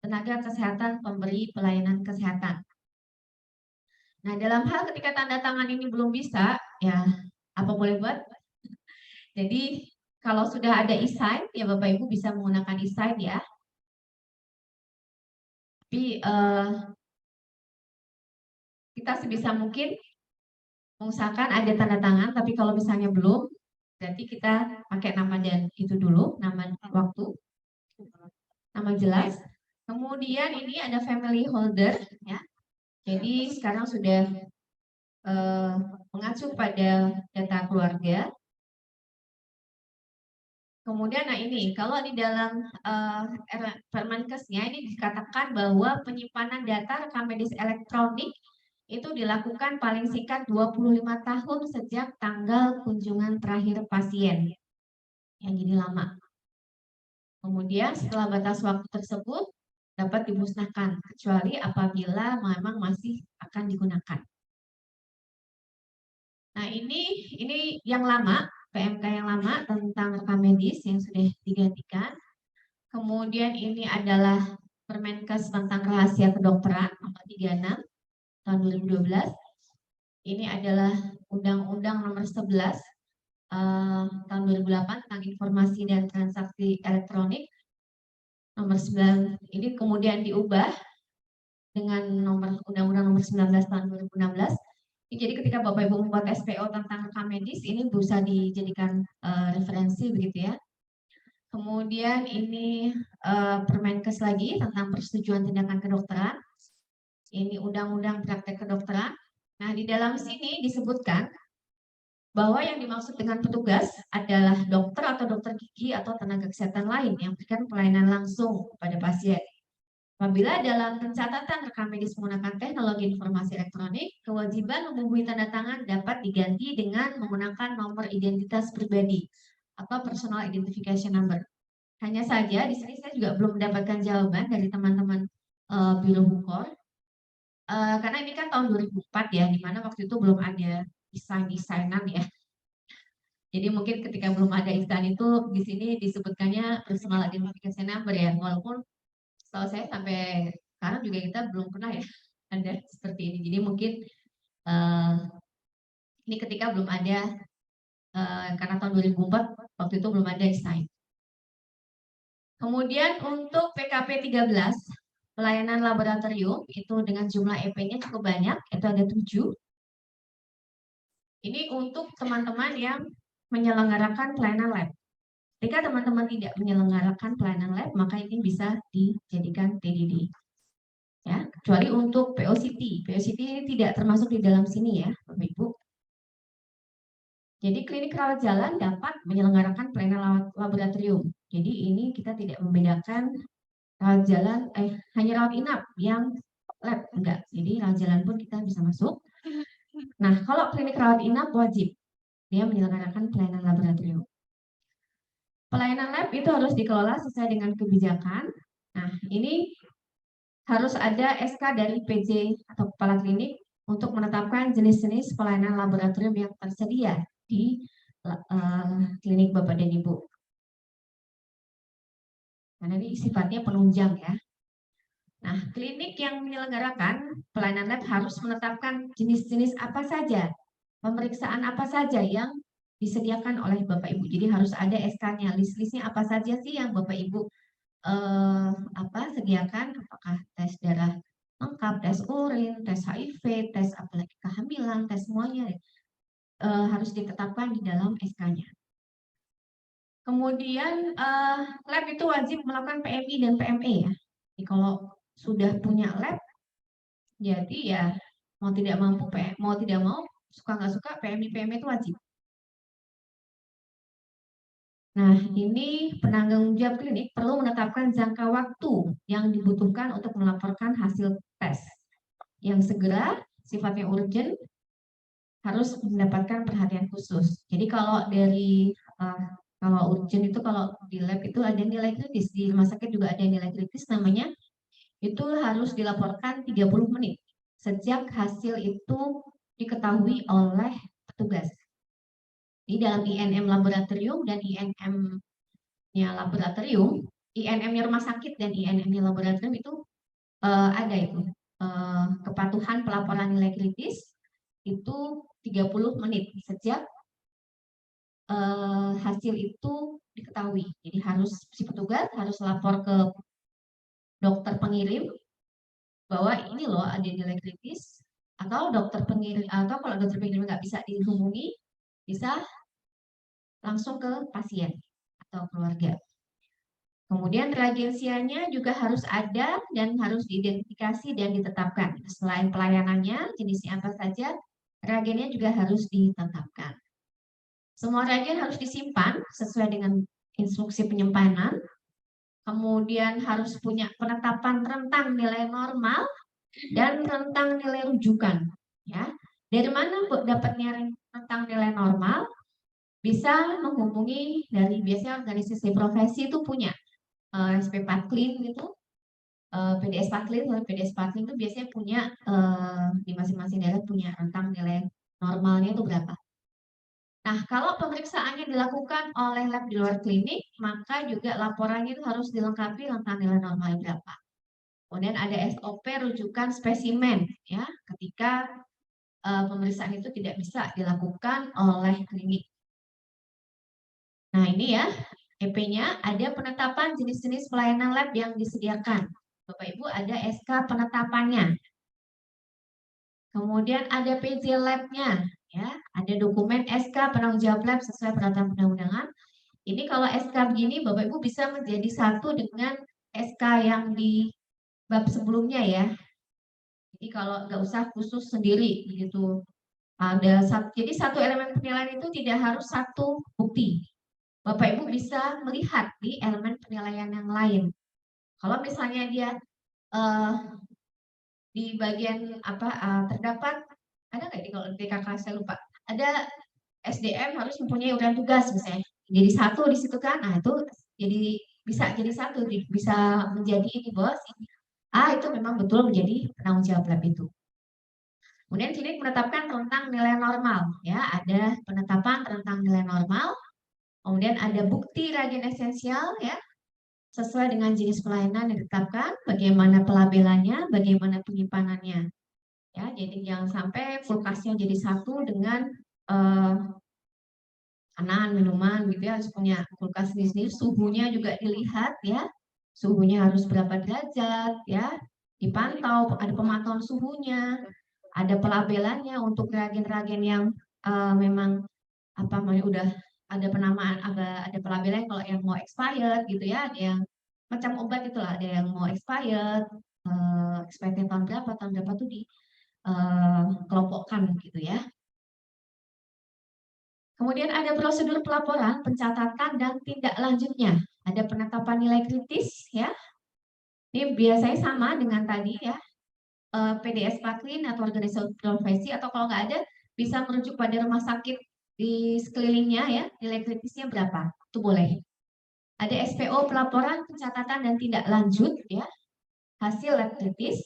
tenaga kesehatan pemberi pelayanan kesehatan. Nah, dalam hal ketika tanda tangan ini belum bisa, ya apa boleh buat? Jadi kalau sudah ada e-sign, ya Bapak Ibu bisa menggunakan e-sign ya. Tapi kita sebisa mungkin mengusahakan ada tanda tangan, tapi kalau misalnya belum, berarti kita pakai nama dan itu dulu, nama waktu, nama jelas. Kemudian ini ada family holder ya. Jadi sekarang sudah mengacu pada data keluarga. Kemudian, nah ini, kalau di dalam Permenkesnya ini dikatakan bahwa penyimpanan data rekam medis elektronik itu dilakukan paling singkat 25 tahun sejak tanggal kunjungan terakhir pasien. Yang ini lama. Kemudian setelah batas waktu tersebut dapat dimusnahkan, kecuali apabila memang masih akan digunakan. Nah ini yang lama, PMK yang lama tentang rekam medis yang sudah digantikan. Kemudian ini adalah Permenkes tentang rahasia kedokteran nomor 36 tahun 2012. Ini adalah Undang-Undang nomor 11 tahun 2008 tentang informasi dan transaksi elektronik nomor 9 ini kemudian diubah dengan Undang-Undang nomor 19 tahun 2016. Jadi ketika Bapak Ibu membuat SPO tentang rekam medis ini bisa dijadikan referensi begitu ya. Kemudian ini Permenkes lagi tentang persetujuan tindakan kedokteran. Ini Undang-Undang Praktek Kedokteran. Nah, di dalam sini disebutkan bahwa yang dimaksud dengan petugas adalah dokter atau dokter gigi atau tenaga kesehatan lain yang memberikan pelayanan langsung kepada pasien. Apabila dalam pencatatan rekam medis menggunakan teknologi informasi elektronik, kewajiban menghubungi tanda tangan dapat diganti dengan menggunakan nomor identitas pribadi atau personal identification number. Hanya saja di sini saya juga belum mendapatkan jawaban dari teman-teman Biro Hukum, karena ini kan tahun 2004 ya, di mana waktu itu belum ada desain-desainan ya. Jadi mungkin ketika belum ada desain itu di sini disebutkannya personal identification number ya, walaupun setahu saya sampai sekarang juga kita belum pernah ya ada seperti ini. Jadi mungkin ini ketika belum ada, karena tahun 2004 waktu itu belum ada desain. Kemudian untuk PKP 13, pelayanan laboratorium itu dengan jumlah EP-nya cukup banyak, itu ada 7. Ini untuk teman-teman yang menyelenggarakan pelayanan lab. Jika teman-teman tidak menyelenggarakan pelayanan lab, maka ini bisa dijadikan TDD. Ya, kecuali untuk POCT. POCT ini tidak termasuk di dalam sini ya, Bapak Ibu. Jadi klinik rawat jalan dapat menyelenggarakan pelayanan laboratorium. Jadi ini kita tidak membedakan rawat jalan, hanya rawat inap yang lab, enggak. Jadi rawat jalan pun kita bisa masuk. Nah, kalau klinik rawat inap wajib dia menyelenggarakan pelayanan laboratorium. Pelayanan lab itu harus dikelola sesuai dengan kebijakan. Nah, ini harus ada SK dari PJ atau kepala klinik untuk menetapkan jenis-jenis pelayanan laboratorium yang tersedia di klinik Bapak dan Ibu. Karena ini sifatnya penunjang ya. Nah, klinik yang menyelenggarakan pelayanan lab harus menetapkan jenis-jenis apa saja, pemeriksaan apa saja yang disediakan oleh Bapak Ibu. Jadi harus ada SK-nya, list-listnya apa saja sih yang Bapak Ibu sediakan, apakah tes darah lengkap, tes urin, tes HIV, tes apalagi kehamilan, tes semuanya harus ditetapkan di dalam SK-nya. Kemudian lab itu wajib melakukan PMI dan PME ya. Jadi kalau sudah punya lab, jadi ya mau tidak mampu, mau tidak mau, suka nggak suka PMI PME itu wajib. Nah, ini penanggung jawab klinik perlu menetapkan jangka waktu yang dibutuhkan untuk melaporkan hasil tes yang segera, sifatnya urgent, harus mendapatkan perhatian khusus. Jadi kalau dari kalau urgent itu kalau di lab itu ada nilai kritis, di rumah sakit juga ada nilai kritis namanya, itu harus dilaporkan 30 menit sejak hasil itu diketahui oleh petugas. Di dalam INM laboratorium dan INM-nya laboratorium, INM-nya rumah sakit dan INM-nya laboratorium itu ada itu kepatuhan pelaporan nilai kritis itu 30 menit sejak hasil itu diketahui. Jadi harus si petugas harus lapor ke dokter pengirim bahwa ini loh ada nilai kritis, atau dokter pengirim, atau kalau dokter pengirim nggak bisa dihubungi, bisa langsung ke pasien atau keluarga. Kemudian reagensianya juga harus ada dan harus diidentifikasi dan ditetapkan. Selain pelayanannya, jenisnya apa saja, reagennya juga harus ditetapkan. Semua reagen harus disimpan sesuai dengan instruksi penyimpanan. Kemudian harus punya penetapan rentang nilai normal dan rentang nilai rujukan. Ya, dari mana dapatnya rentang nilai normal? Bisa menghubungi dari biasanya organisasi profesi itu punya SP Patlin itu, PDS Patlin, PDS Patlin itu biasanya punya di masing-masing daerah punya rentang nilai normalnya itu berapa. Nah, kalau pemeriksaannya dilakukan oleh lab di luar klinik, maka juga laporannya itu harus dilengkapi rentang nilai normalnya berapa. Kemudian ada SOP rujukan spesimen ya, ketika pemeriksaan itu tidak bisa dilakukan oleh klinik. Nah, ini ya, EP-nya ada penetapan jenis-jenis pelayanan lab yang disediakan. Bapak Ibu ada SK penetapannya. Kemudian ada PJ lab-nya, ya, ada dokumen SK penanggung jawab lab sesuai peraturan perundang-undangan. Ini kalau SK begini, Bapak Ibu bisa menjadi satu dengan SK yang di bab sebelumnya ya. Jadi kalau nggak usah khusus sendiri gitu. Jadi satu elemen penilaian itu tidak harus satu bukti. Bapak Ibu bisa melihat di elemen penilaian yang lain. Kalau misalnya dia uh, di bagian apa terdapat ada nggak di kalau di kakak saya lupa ada SDM harus mempunyai urian tugas misalnya jadi satu di situ kan, nah itu jadi bisa jadi satu bisa menjadi ini bos itu memang betul menjadi penanggung jawab lab itu. Kemudian sini menetapkan tentang nilai normal ya, ada penetapan tentang nilai normal, kemudian ada bukti reagen esensial ya sesuai dengan jenis pelayanan yang ditetapkan, bagaimana pelabelannya, bagaimana penyimpanannya. Ya, jadi jangan sampai kulkasnya jadi satu dengan makanan, minuman gitu ya, harus punya kulkas sendiri. Suhunya juga dilihat ya, suhunya harus berapa derajat ya, dipantau, ada pemantauan suhunya, ada pelabelannya untuk reagen-reagen yang memang apa namanya udah ada penamaan, ada pelabelan kalau yang mau expired gitu ya, ada yang macam obat itulah, ada yang mau expired, expired tahun berapa tuh di kelompokkan gitu ya. Kemudian ada prosedur pelaporan, pencatatan, dan tindak lanjutnya. Ada penetapan nilai kritis ya. Ini biasanya sama dengan tadi ya. PDS Paklin atau organisasi profesi atau kalau nggak ada bisa merujuk pada rumah sakit di sekelilingnya ya. Nilai kritisnya berapa? Itu boleh. Ada SPO pelaporan, pencatatan, dan tindak lanjut ya. Hasil lab kritis.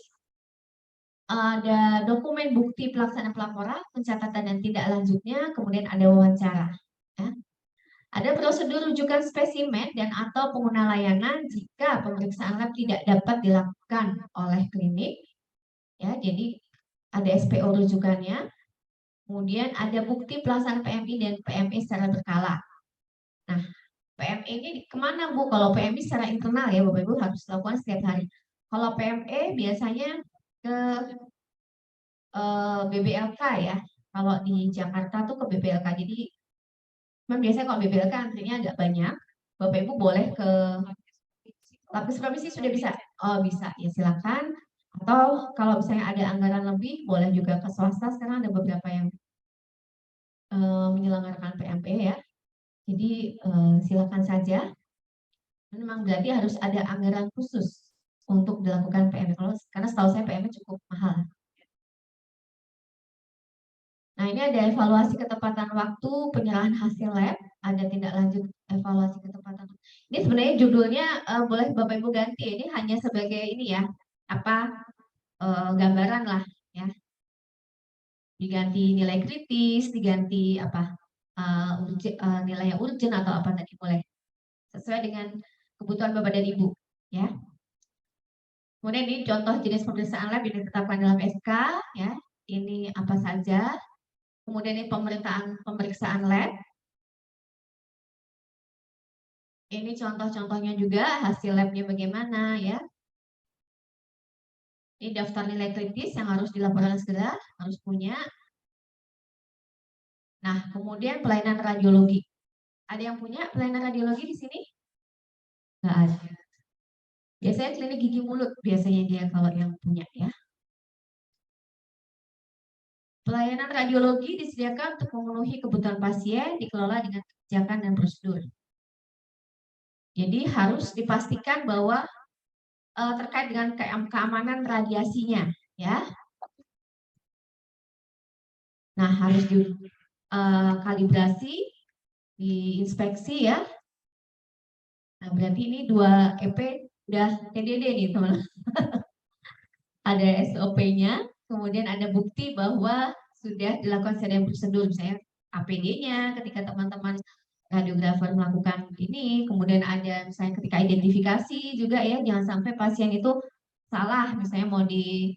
Ada dokumen bukti pelaksanaan pelaporan, pencatatan dan tindak lanjutnya, kemudian ada wawancara. Ya. Ada prosedur rujukan spesimen dan atau pengguna layanan jika pemeriksaan lab tidak dapat dilakukan oleh klinik. Ya, jadi ada SPO rujukannya. Kemudian ada bukti pelaksanaan PMI dan PMI secara berkala. Nah, PMI ini kemana Bu? Kalau PMI secara internal ya Bapak Ibu harus lakukan setiap hari. Kalau PME biasanya ke BBLK ya. Kalau di Jakarta tuh ke BBLK. Jadi biasanya kalau BBLK antrinya agak banyak. Bapak Ibu boleh ke lapis provisi sudah bisa. Oh bisa ya silakan. Atau kalau misalnya ada anggaran lebih boleh juga ke swasta. Sekarang ada beberapa yang menyelenggarakan PMP ya. Jadi silakan saja. Memang berarti harus ada anggaran khusus untuk dilakukan PMP. Karena setahu saya PMP cukup mahal. Nah, ini ada evaluasi ketepatan waktu penyerahan hasil lab, ada tindak lanjut evaluasi ketepatan. Ini sebenarnya judulnya boleh Bapak Ibu ganti. Ini hanya sebagai ini ya, apa gambaran lah ya. Diganti nilai kritis, diganti apa nilai yang urgent atau apa tadi boleh. Sesuai dengan kebutuhan Bapak dan Ibu ya. Kemudian ini contoh jenis pemeriksaan lab yang ditetapkan dalam SK ya. Ini apa saja. Kemudian ini pemeriksaan lab. Ini contoh-contohnya juga hasil labnya bagaimana ya. Ini daftar nilai kritis yang harus dilaporkan segera, harus punya. Nah, kemudian pelayanan radiologi. Ada yang punya pelayanan radiologi di sini? Nggak ada. Biasanya klinik gigi mulut, biasanya dia kalau yang punya ya. Pelayanan radiologi disediakan untuk memenuhi kebutuhan pasien, dikelola dengan kebijakan dan prosedur. Jadi harus dipastikan bahwa terkait dengan keamanan radiasinya, ya. Nah harus kalibrasi, diinspeksi ya. Nah berarti ini 2 EP udah TDD nih teman. Ada SOP-nya, kemudian ada bukti bahwa sudah dilakukan secara prosedur, misalnya APD-nya ketika teman-teman radiografer melakukan ini, kemudian ada misalnya ketika identifikasi juga ya, jangan sampai pasien itu salah, misalnya mau di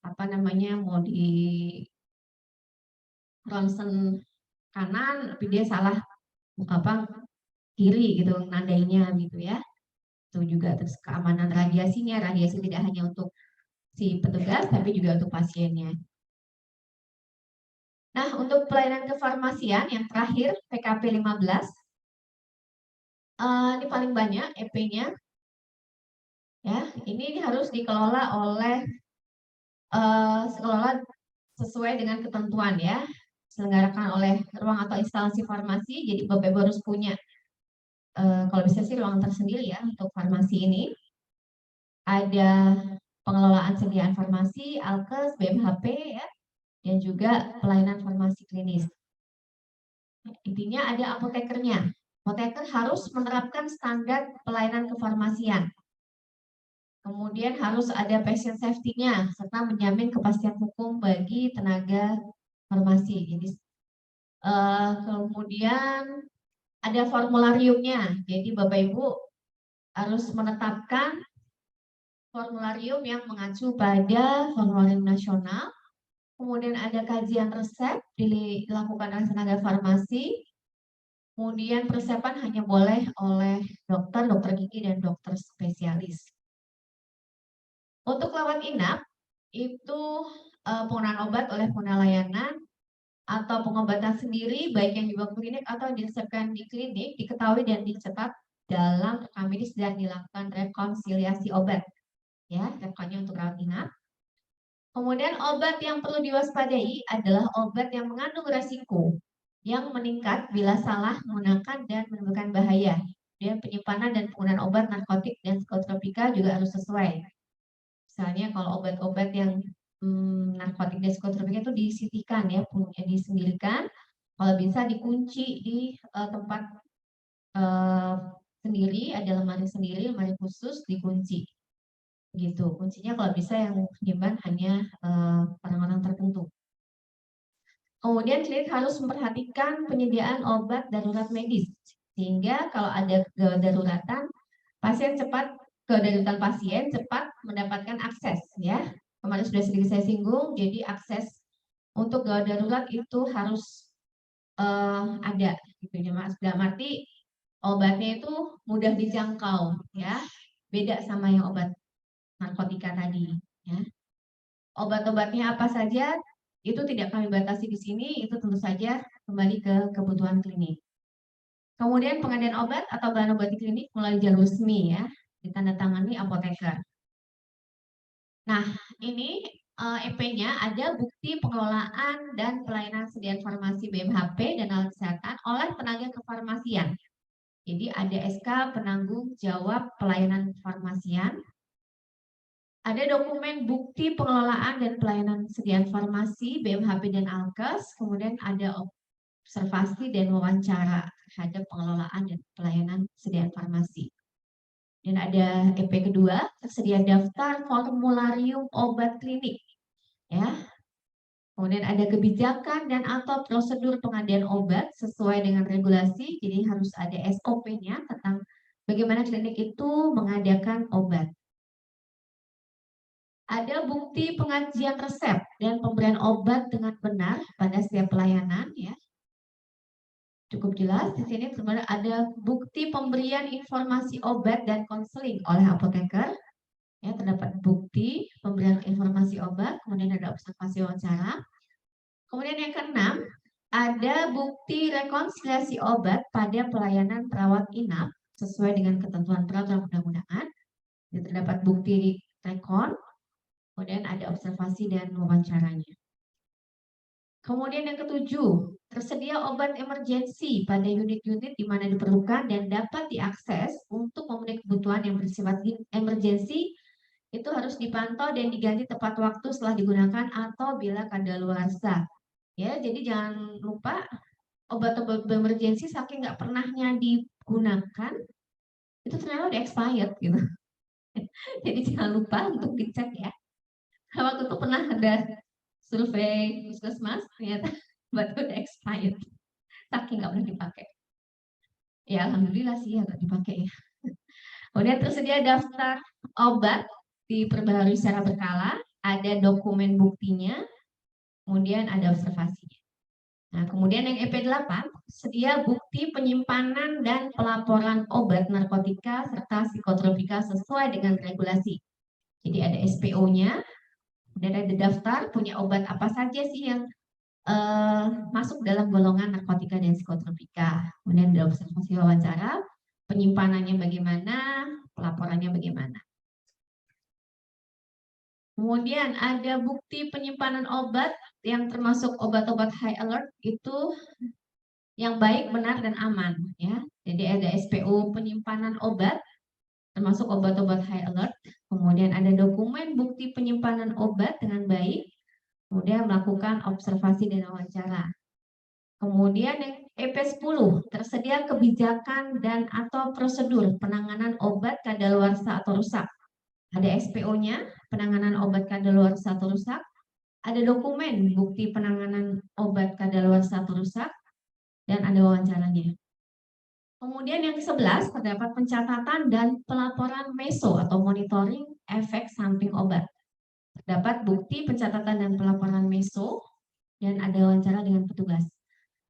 apa namanya, mau di ronsen kanan, tapi dia salah kiri gitu nandainya gitu ya. Itu juga terus keamanan radiasinya, radiasi tidak hanya untuk si petugas tapi juga untuk pasiennya. Nah, untuk pelayanan kefarmasian yang terakhir PKP 15 ini paling banyak EP-nya ya. Ini harus dikelola oleh sekolah sesuai dengan ketentuan ya, diselenggarakan oleh ruang atau instalasi farmasi. Jadi Bapak Ibu harus punya kalau bisa sih ruangan tersendiri ya untuk farmasi ini. Ada pengelolaan sediaan farmasi, Alkes, BMHP ya, dan juga pelayanan farmasi klinis. Intinya ada apotekernya. Apoteker harus menerapkan standar pelayanan kefarmasian. Kemudian harus ada patient safety-nya serta menjamin kepastian hukum bagi tenaga farmasi. Jadi kemudian ada formulariumnya. Jadi Bapak Ibu harus menetapkan formularium yang mengacu pada formularium nasional. Kemudian ada kajian resep dilakukan oleh tenaga farmasi. Kemudian persiapan hanya boleh oleh dokter, dokter gigi, dan dokter spesialis. Untuk rawat inap, itu penggunaan obat oleh pengguna layanan atau pengobatan sendiri, baik yang dibawa klinik atau diresepkan di klinik, diketahui dan dicetak dalam rekam medis dan dilakukan rekonsiliasi obat. Ya, rekonnya untuk rawat inap. Kemudian obat yang perlu diwaspadai adalah obat yang mengandung resiko yang meningkat bila salah menggunakan dan menimbulkan bahaya. Dan penyimpanan dan penggunaan obat narkotik dan psikotropika juga harus sesuai. Misalnya kalau obat-obat yang narkotik dan psikotropika itu disisihkan ya, disendirikan. Kalau bisa dikunci di tempat sendiri, ada lemari sendiri, lemari khusus dikunci. Gitu. Kuncinya kalau bisa yang menyimpan hanya orang-orang tertentu. Kemudian klinik harus memperhatikan penyediaan obat darurat medis sehingga kalau ada kedaruratan kedaruratan pasien cepat mendapatkan akses ya. Kemarin sudah sedikit saya singgung, jadi akses untuk gawat darurat itu harus ada gitu ya Mas. Dalam arti obatnya itu mudah dijangkau ya. Beda sama yang obat narkotika tadi ya. Obat-obatnya apa saja itu tidak kami batasi di sini, itu tentu saja kembali ke kebutuhan klinik. Kemudian pengadaan obat atau bahan obat di klinik melalui jalur resmi ya, ditandatangani apoteker. Nah, ini EP-nya ada bukti pengelolaan dan pelayanan sediaan farmasi BMHP dan alat kesehatan oleh tenaga kefarmasian. Jadi ada SK penanggung jawab pelayanan farmasian. Ada dokumen bukti pengelolaan dan pelayanan sediaan farmasi BMHP dan Alkes. Kemudian ada observasi dan wawancara terhadap pengelolaan dan pelayanan sediaan farmasi. Dan ada EP kedua, tersedia daftar formularium obat klinik. Ya. Kemudian ada kebijakan dan atau prosedur pengadaan obat sesuai dengan regulasi. Jadi harus ada SOP-nya tentang bagaimana klinik itu mengadakan obat. Ada bukti pengajian resep dan pemberian obat dengan benar pada setiap pelayanan ya. Cukup jelas di sini sebenarnya ada bukti pemberian informasi obat dan konseling oleh apoteker. Ya, terdapat bukti pemberian informasi obat, kemudian ada observasi wawancara. Kemudian yang keenam, ada bukti rekonsiliasi obat pada pelayanan perawat inap sesuai dengan ketentuan peraturan undang-undangan. Terdapat bukti rekon. Kemudian ada observasi dan wawancaranya. Kemudian yang ketujuh, tersedia obat emergensi pada unit-unit di mana diperlukan dan dapat diakses untuk memenuhi kebutuhan yang bersifat emergensi. Itu harus dipantau dan diganti tepat waktu setelah digunakan atau bila kadaluarsa. Ya, jadi jangan lupa obat-obat emergensi saking nggak pernahnya digunakan, itu ternyata udah expired gitu. Jadi jangan lupa untuk dicek ya. Waktu itu pernah ada survei puskesmas, ternyata batu udah expired, saking nggak pernah dipakai. Ya alhamdulillah sih agak dipakai ya. Kemudian tersedia daftar obat diperbaharui secara berkala, ada dokumen buktinya, kemudian ada observasinya. Nah, kemudian yang EP8, sedia bukti penyimpanan dan pelaporan obat narkotika serta psikotropika sesuai dengan regulasi. Jadi ada SPO-nya, dan ada daftar punya obat apa saja sih yang masuk dalam golongan narkotika dan psikotropika. Kemudian ada observasi wawancara, penyimpanannya bagaimana, pelaporannya bagaimana. Kemudian ada bukti penyimpanan obat yang termasuk obat-obat high alert itu yang baik, benar, dan aman. Ya, jadi ada SPO penyimpanan obat termasuk obat-obat high alert. Kemudian ada dokumen bukti penyimpanan obat dengan baik. Kemudian melakukan observasi dan wawancara. Kemudian yang EP10, tersedia kebijakan dan atau prosedur penanganan obat kadaluarsa atau rusak. Ada SPO-nya, penanganan obat kadaluarsa atau rusak. Ada dokumen bukti penanganan obat kadaluarsa atau rusak, dan ada wawancaranya. Kemudian yang ke-11, terdapat pencatatan dan pelaporan MESO atau monitoring efek samping obat. Terdapat bukti pencatatan dan pelaporan MESO, dan ada wawancara dengan petugas.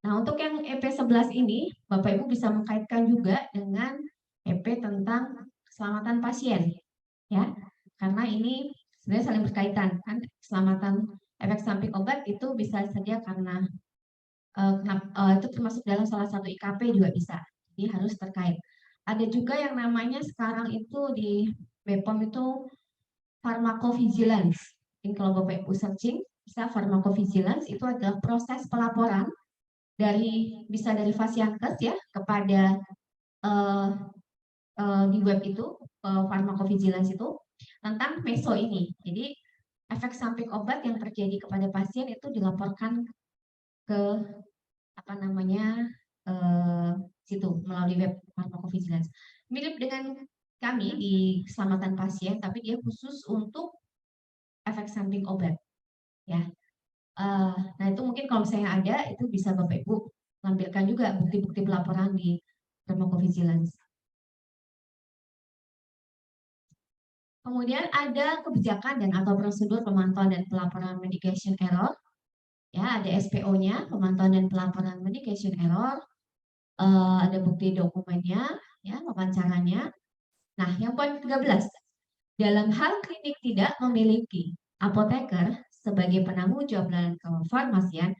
Nah, untuk yang EP11 ini, Bapak Ibu bisa mengkaitkan juga dengan EP tentang keselamatan pasien, ya, karena ini sebenarnya saling berkaitan, kan? Keselamatan efek samping obat itu bisa saja karena itu termasuk dalam salah satu IKP juga bisa, jadi harus terkait. Ada juga yang namanya sekarang itu di BPOM itu pharmacovigilance. Ini kalau Bapak Ibu searching, bisa pharmacovigilance itu adalah proses pelaporan bisa dari Fasiankes ya kepada di web itu pharmacovigilance itu tentang meso ini. Jadi efek samping obat yang terjadi kepada pasien itu dilaporkan ke apa namanya situ melalui web pharmacovigilance. Mirip dengan kami di keselamatan pasien, tapi dia khusus untuk efek samping obat ya. Nah itu mungkin kalau misalnya ada itu bisa Bapak Ibu lampirkan juga bukti-bukti pelaporan di pharmacovigilance. Kemudian ada kebijakan dan atau prosedur pemantauan dan pelaporan medication error. Ya, ada SPO-nya, pemantauan dan pelaporan medication error. Ada bukti dokumennya, ya, wawancaranya. Nah, yang poin 13. Dalam hal klinik tidak memiliki apoteker sebagai penanggung jawab dalam kefarmasian,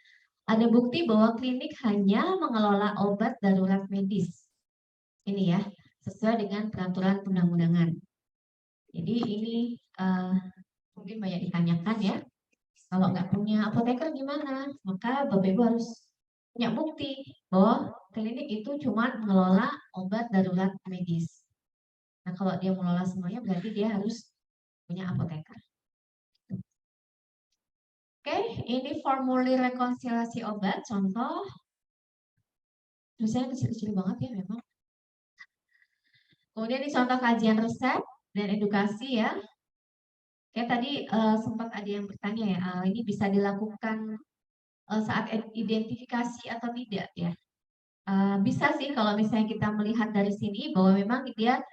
ada bukti bahwa klinik hanya mengelola obat darurat medis. Ini ya, sesuai dengan peraturan undang-undangan. Jadi ini mungkin banyak ditanyakan ya. Kalau nggak punya apoteker gimana? Maka Bapak Ibu harus punya bukti bahwa klinik itu cuma mengelola obat darurat medis. Nah, kalau dia mengelola semuanya berarti dia harus punya apoteker. Oke, ini formulir rekonsiliasi obat, contoh. Tulisannya kecil-kecil banget ya memang. Kemudian ini contoh kajian resep dan edukasi ya. Kayak tadi sempat ada yang bertanya ya, ini bisa dilakukan saat identifikasi atau tidak ya. Bisa sih kalau misalnya kita melihat dari sini bahwa memang dia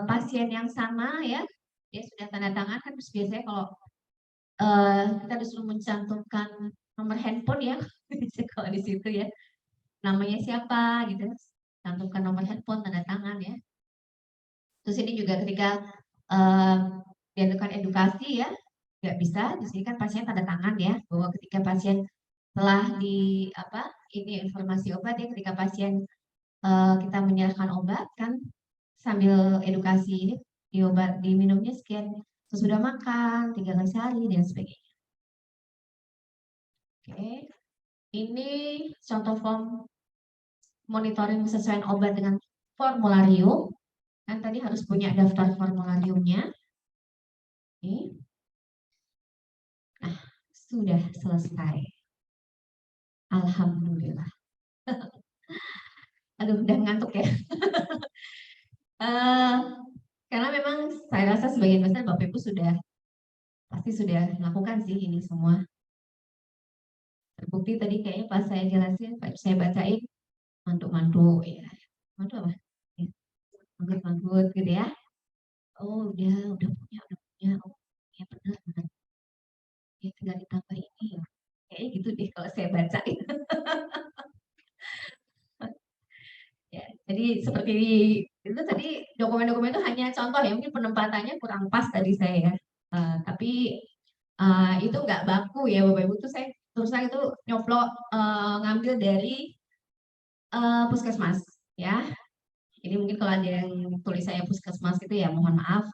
pasien yang sama ya, dia sudah tanda tangan kan biasanya kalau kita disuruh mencantumkan nomor handphone ya, kalau di situ ya, namanya siapa gitu, cantumkan nomor handphone, tanda tangan ya. Terus ini juga ketika dilakukan edukasi ya, nggak bisa di sini kan pasien tanda tangan ya, bahwa ketika pasien telah ini informasi obat ya, ketika pasien kita menyerahkan obat kan sambil edukasi ini diminumnya sekian sesudah makan 3 kali sehari dan sebagainya. Oke, ini contoh form monitoring kesesuaian obat dengan formularium. Kan tadi harus punya daftar formulariumnya. Ini. Nah, sudah selesai. Alhamdulillah. Aduh, udah ngantuk ya. Karena memang saya rasa sebagian besar Bapak Ibu pasti sudah melakukan sih ini semua. Terbukti tadi kayaknya pas saya jelasin, saya bacain mantu-mantu ya. Mantu apa? Ya, manggut-manggut gitu ya. Oh, udah punya. Oh, ya benar. Ya tinggal ditambah ini ya. Kayaknya gitu deh kalau saya baca. Ya, jadi seperti itu tadi dokumen-dokumen itu hanya contoh ya, mungkin penempatannya kurang pas tadi saya ya. Tapi itu nggak baku ya Bapak Ibu, tuh saya terus saya itu nyoplok ngambil dari puskesmas ya. Jadi mungkin kalau ada yang tulis saya puskesmas itu ya mohon maaf.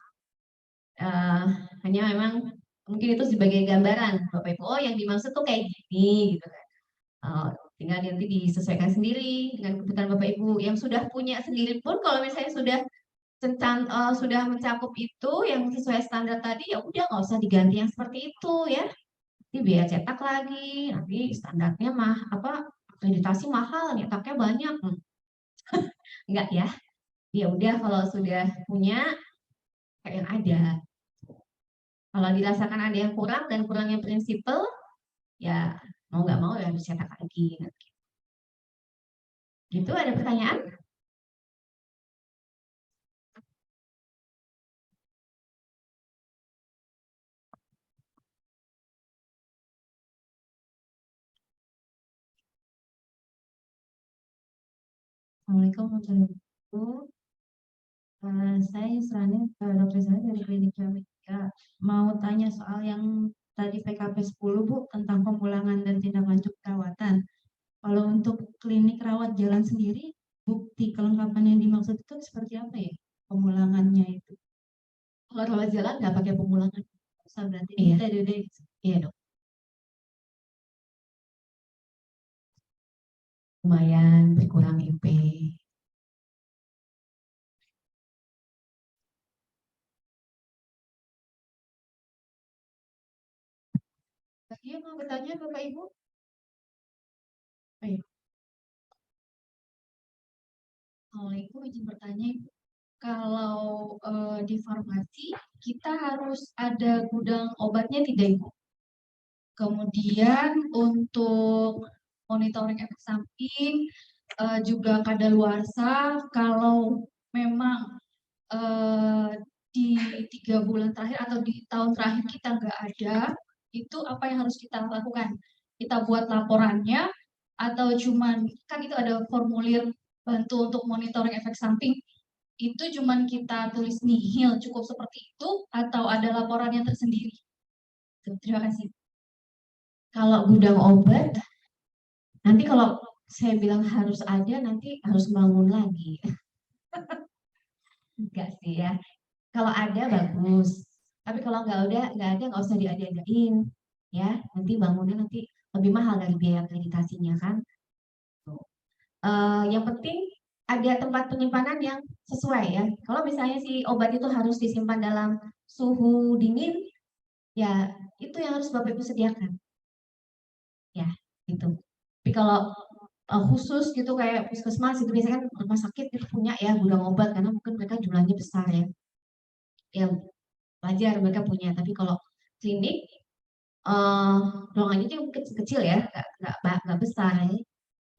Eh, Hanya memang mungkin itu sebagai gambaran Bapak Ibu, oh yang dimaksud tuh kayak gini gitu kan. Eh, Tinggal nanti disesuaikan sendiri dengan kebutuhan Bapak Ibu yang sudah punya sendiri pun, kalau misalnya sudah mencakup itu yang sesuai standar tadi, ya udah nggak usah diganti yang seperti itu ya. Nanti biaya cetak lagi, nanti standarnya akreditasi mahal, nyetaknya banyak. Enggak ya. Ya udah kalau sudah punya kayak yang ada. Kalau dirasakan ada yang kurang dan kurangnya prinsipal, ya mau nggak mau ya harus cetak lagi. Gitu, ada pertanyaan? Assalamualaikum warahmatullahi wabarakatuh. Saya Yusrani, dokter saya dari Klinik Medika. Mau tanya soal yang tadi PKP 10 Bu, tentang pemulangan dan tindak lanjut perawatan. Kalau untuk klinik rawat jalan sendiri, bukti kelengkapan yang dimaksud itu seperti apa ya? Pemulangannya itu. Kalau rawat jalan nggak pakai pemulangan. Berarti iya. Iya dok. Lumayan berkurang IP. Iya mau bertanya Bapak Ibu? Ayo. Assalamualaikum, izin bertanya Ibu. Kalau di farmasi kita harus ada gudang obatnya tidak Ibu? Kemudian untuk monitoring efek samping juga kadaluarsa, kalau memang di 3 bulan terakhir atau di tahun terakhir kita nggak ada, itu apa yang harus kita lakukan? Kita buat laporannya atau cuman kan itu ada formulir bantu untuk monitoring efek samping, itu cuman kita tulis nihil cukup seperti itu atau ada laporan yang tersendiri? Terima kasih. Kalau gudang obat, nanti kalau saya bilang harus ada, nanti harus bangun lagi. Enggak sih ya. Kalau ada bagus. Tapi kalau nggak ada nggak usah diada-adain. Ya, nanti bangunnya nanti lebih mahal dari biaya akreditasinya kan. Tuh. Yang penting ada tempat penyimpanan yang sesuai ya. Kalau misalnya si obat itu harus disimpan dalam suhu dingin, ya itu yang harus Bapak Ibu sediakan. Ya, gitu. Tapi kalau khusus gitu kayak puskesmas itu biasanya kan rumah sakit itu punya ya gudang obat karena mungkin mereka jumlahnya besar ya. Yang wajar mereka punya. Tapi kalau klinik eh ruangannya itu kecil ya, nggak besar ya.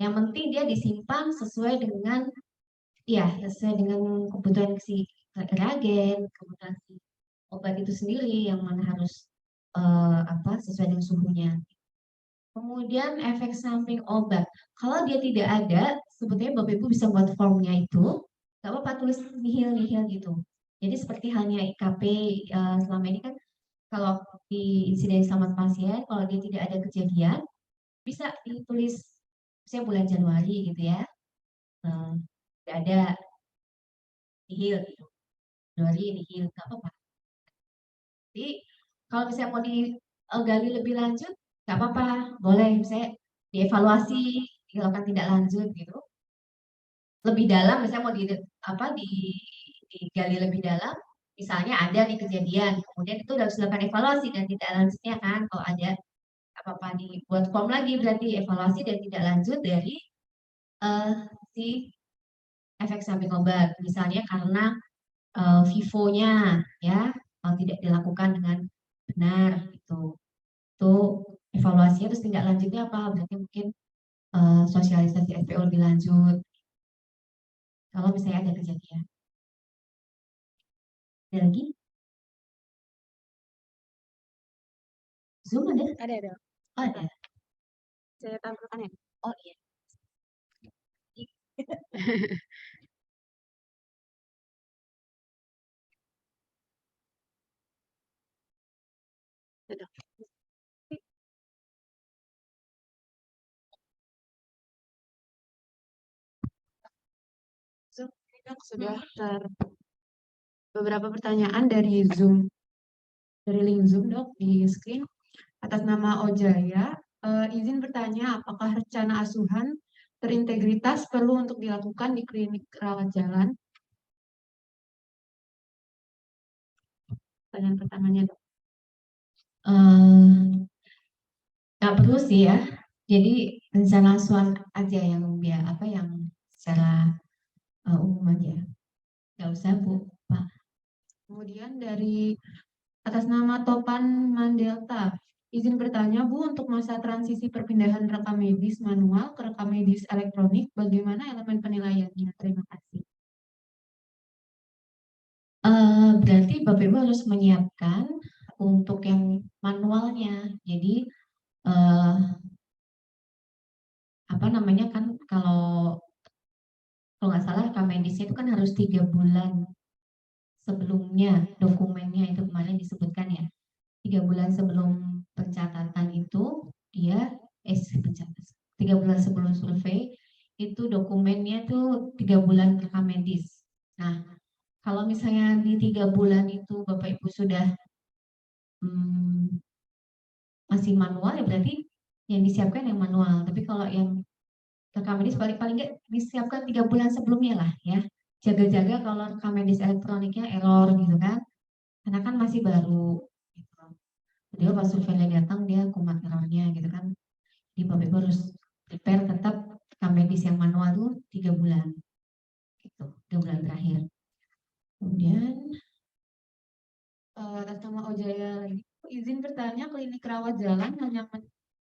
Yang penting dia disimpan sesuai dengan sesuai dengan kebutuhan si reagen, kebutuhan si obat itu sendiri yang mana harus sesuai dengan suhunya. Kemudian efek samping obat. Kalau dia tidak ada, sebetulnya Bapak Ibu bisa buat formnya itu, nggak apa-apa tulis nihil-nihil gitu. Jadi seperti halnya IKP selama ini kan kalau di insiden selamat pasien, kalau dia tidak ada kejadian, bisa ditulis saya bulan Januari gitu ya. Tidak ada nihil gitu. Januari nihil, nggak apa-apa. Jadi kalau misalnya mau digali lebih lanjut, nggak apa-apa, boleh misalnya dievaluasi, dilakukan tidak lanjut gitu. Lebih dalam, misalnya mau digali lebih dalam, misalnya ada nih kejadian, kemudian itu harus dilakukan evaluasi dan tidak lanjutnya kan, kalau ada apa-apa dibuat form lagi berarti evaluasi dan tidak lanjut dari si efek samping obat, misalnya karena vivonya ya tidak dilakukan dengan benar gitu. Itu evaluasinya terus tindak lanjutnya apa? Berarti mungkin sosialisasi SPO lebih lanjut. Kalau misalnya ada kejadian. Ada lagi? Zoom ada? Ada. Oh, ada. Saya tampilkan ya. Oh iya. Sudah. Zoom, Dok, sudah beberapa pertanyaan dari Zoom, dari link Zoom, Dok, di screen. Atas nama Ojaya, izin bertanya apakah rencana asuhan terintegritas perlu untuk dilakukan di klinik rawat jalan? Pertanyaan pertamanya, Dok. Nggak perlu sih ya. Jadi rencana asuhan aja yang biar apa yang secara umum aja. Nggak usah Bu, Pak. Kemudian dari atas nama Topan Mandelta, izin bertanya Bu, untuk masa transisi perpindahan rekam medis manual ke rekam medis elektronik, bagaimana elemen penilaiannya? Terima kasih. Berarti Bapak Ibu harus menyiapkan untuk yang manualnya. Jadi apa namanya kan kalau nggak salah rekam medisnya itu kan harus 3 bulan sebelumnya dokumennya itu kemarin disebutkan ya. 3 bulan sebelum pencatatan itu dia pencatatan 3 bulan sebelum survei itu dokumennya tuh 3 bulan rekam medis. Nah, kalau misalnya di 3 bulan itu Bapak Ibu sudah masih manual ya berarti yang disiapkan yang manual. Tapi kalau yang rekam medis paling nggak disiapkan 3 bulan sebelumnya lah ya. Jaga-jaga kalau rekam medis elektroniknya error gitu kan. Karena kan masih baru. Gitu. Dia pas surveinya datang dia kumat errornya gitu kan. Jadi Bapak Ibu harus prepare tetap rekam medis yang manual tuh 3 bulan. Gitu, 3 bulan terakhir. Kemudian atas nama Ojaya lagi, izin bertanya klinik rawat jalan hanya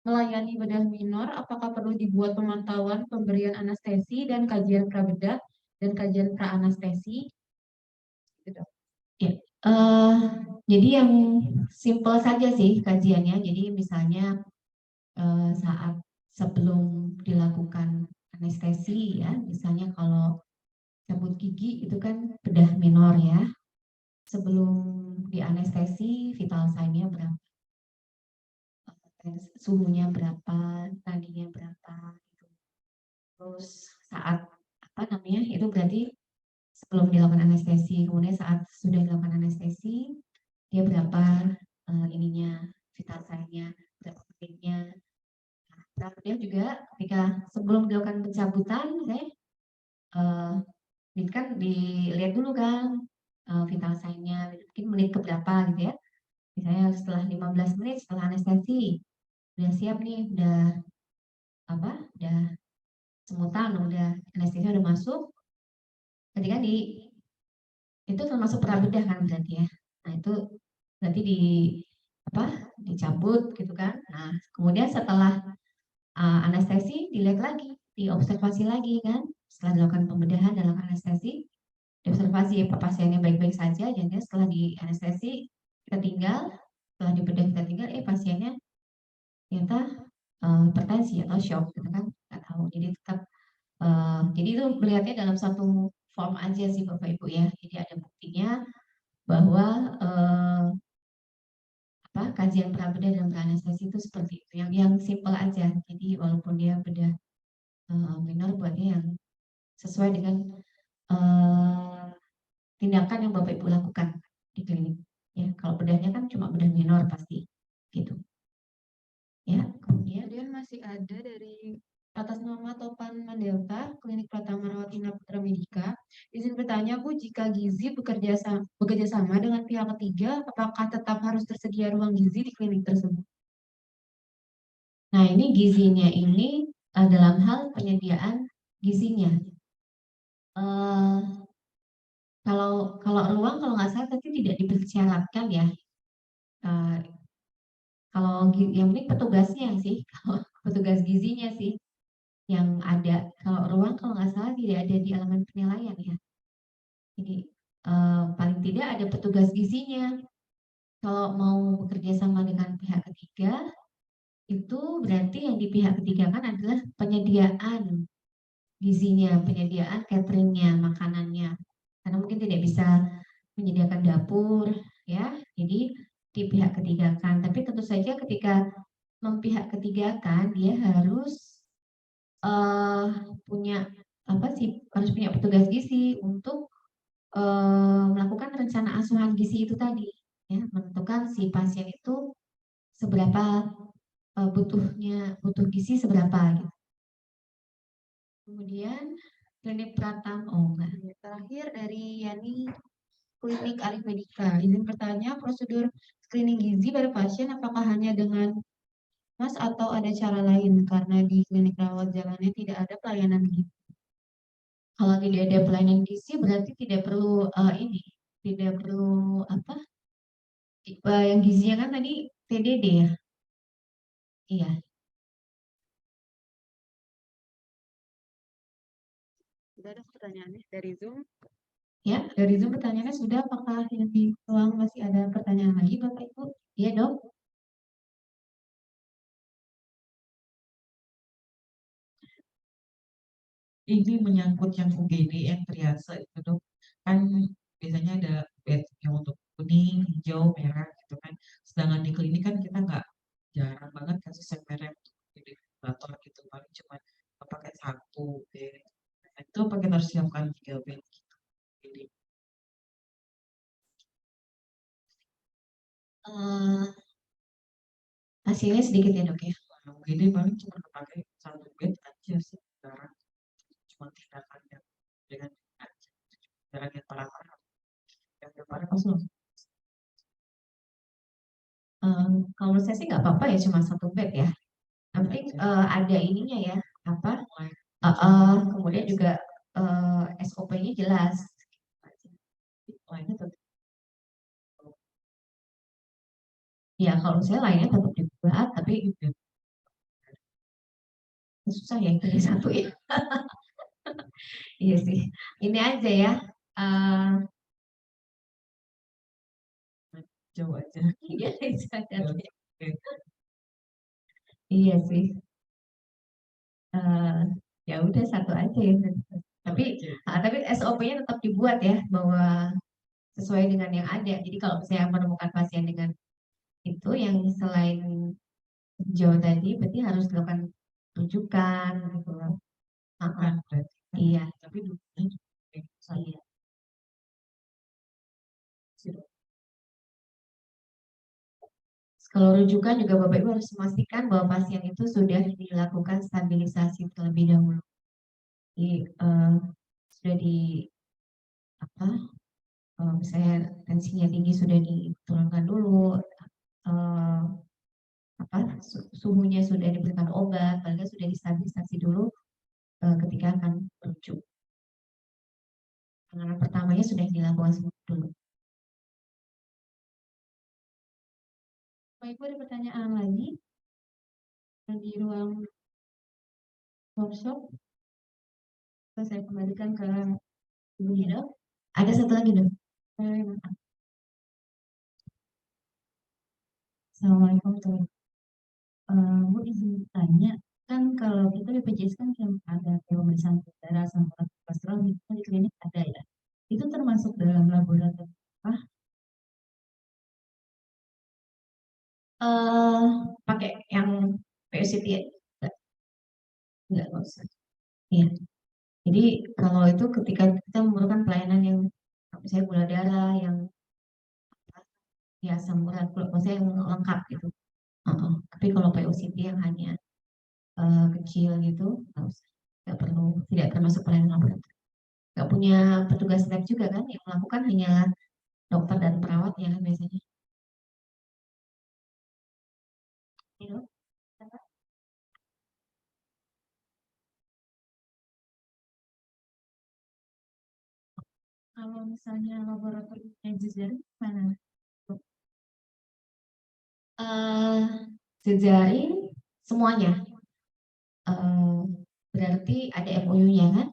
melayani bedah minor, apakah perlu dibuat pemantauan pemberian anestesi dan kajian prabedah dan kajian pra-anestesi? Gitu. Ya. Jadi yang simple saja sih kajiannya. Jadi misalnya saat sebelum dilakukan anestesi ya, misalnya kalau cabut gigi itu kan bedah minor ya. Sebelum di anestesi vital sign-nya berapa, suhunya berapa, nadinya berapa gitu. Terus saat apa namanya itu berarti sebelum dilakukan anestesi, kemudian saat sudah dilakukan anestesi dia berapa ininya vital sign-nya, berapa menitnya. Nah, kemudian juga ketika sebelum dilakukan pencabutan, ini kan dilihat dulu kan vital sign-nya, mungkin menit keberapa gitu ya. Misalnya setelah 15 menit setelah anestesi, udah siap nih, udah semutan, udah anestesi udah masuk. Ketika itu termasuk prabedah kan berarti ya. Nah itu berarti dicabut gitu kan. Nah kemudian setelah anestesi dilihat lagi, diobservasi lagi kan. Setelah dilakukan pembedahan dalam anestesi, diobservasi apa pasiennya baik-baik saja. Jadi setelah di anestesi kita tinggal, setelah dibedah kita tinggal, pasiennya ternyata hipertensi atau shock gitu kan, nggak tahu. Jadi tetap jadi itu melihatnya dalam satu form aja sih Bapak Ibu ya. Jadi ada buktinya bahwa kajian prabedah dan pra-anestesi itu seperti itu. Yang simple aja. Jadi walaupun dia bedah minor, buatnya yang sesuai dengan tindakan yang Bapak Ibu lakukan di klinik. Ya, kalau bedahnya kan cuma bedah minor pasti gitu. Ya, kemudian masih ada dari atas nama Topan Mandelta, Klinik Pratama Rawat Inap Putra Medika. Izin bertanya Bu, jika gizi bekerja sama dengan pihak ketiga, apakah tetap harus tersedia ruang gizi di klinik tersebut? Nah, ini gizinya ini dalam hal penyediaan gizinya. Kalau ruang kalau nggak salah tadi tidak dipersyaratkan ya. Kalau yang penting petugasnya sih, kalau petugas gizinya sih yang ada. Kalau ruang kalau nggak salah tidak ada di elemen penilaian ya. Jadi paling tidak ada petugas gizinya. Kalau mau bekerja sama dengan pihak ketiga, itu berarti yang di pihak ketiga kan adalah penyediaan gizinya, penyediaan cateringnya, makanannya. Karena mungkin tidak bisa menyediakan dapur, ya. Jadi di pihak ketiga kan. Tapi tentu saja ketika mempihak ketiga kan, dia harus punya apa sih? Harus punya petugas gizi untuk melakukan rencana asuhan gizi itu tadi, ya, menentukan si pasien itu seberapa butuh gizi seberapa gitu. Kemudian klinik Pratama, oh enggak. Terakhir dari Yani Klinik Alif Medika. Izin bertanya, prosedur screening gizi pada pasien apakah hanya dengan Mas atau ada cara lain? Karena di klinik rawat jalannya tidak ada pelayanan gizi. Kalau tidak ada pelayanan gizi berarti tidak perlu tidak perlu apa? Yang gizinya kan tadi TDD ya? Iya. Sudah ada pertanyaannya dari Zoom. Ya, dari Zoom pertanyaannya sudah. Apakah yang di ruang masih ada pertanyaan lagi, Bapak Ibu? Iya, Dok. Ini menyangkut yang UGD yang triase itu dok, kan biasanya ada bed yang untuk kuning, hijau, merah gitu kan. Sedangkan di klinik kan kita nggak, jarang banget kasih set merah untuk ventilator gitu, paling cuma pakai satu bed. Nah, itu apa kita harus siapkan 3 bed gitu. Jadi Hasilnya sedikit ya, Dok ya. UGD paling cuma pakai 1 bed aja sih, jarang. Cuma tindakan yang dengan tindakan yang parah-parah. Yang parah langsung Kalau menurut saya sih nggak apa-apa ya, cuma satu bed ya. Yang penting ada ininya ya, apa? Kemudian juga SOP-nya jelas. lainnya tetap Ya kalau saya lainnya tetap dibuat, tapi susah ya pilih satu ya. Iya sih. Ini aja ya. eh, jauh aja. Iya, Jauh. iya sih. Eh, Ya udah satu aja ya. Tapi tapi SOP-nya tetap dibuat ya, bahwa sesuai dengan yang ada. Jadi kalau misalnya menemukan pasien dengan itu yang selain hijau tadi, berarti harus dilakukan rujukan gitu loh. Bukan berarti kan, Iya, tapi dulunya sama iya. Kalau rujukan juga Bapak Ibu harus memastikan bahwa pasien itu sudah dilakukan stabilisasi terlebih dahulu. Jadi sudah di apa? Misalnya tensinya tinggi sudah diturunkan dulu, eh, apa suhunya sudah diberikan obat, paling nggak sudah distabilisasi dulu ketika akan merujuk. Penanganan pertamanya sudah dilakukan dulu. Bapak Ibu ada pertanyaan lagi di ruang workshop? Saya kembalikan ke Ibu Nida. Ada satu lagi dong. Assalamualaikum warahmatullahi wabarakatuh. Bu izin tanya, kan kalau kita BPJS kan yang ada pemeriksaan darah sama kolesterol itu kan di klinik ada ya. Itu termasuk dalam laboratorium apa? Pakai yang POCT ya? Enggak usah. Iya. Jadi kalau itu ketika kita memerlukan pelayanan yang misalnya gula darah yang ya asam urat, maksudnya yang lengkap gitu. Tapi kalau POCT yang hanya kecil gitu, nggak usah. Nggak perlu, tidak termasuk pelayanan laboratorium. Nggak punya petugas lab juga kan, yang melakukan hanya dokter dan perawat ya kan biasanya. Gitu. Kalau misalnya laboratoriumnya jejaring mana? Jejaring semuanya. Berarti ada MOU-nya kan?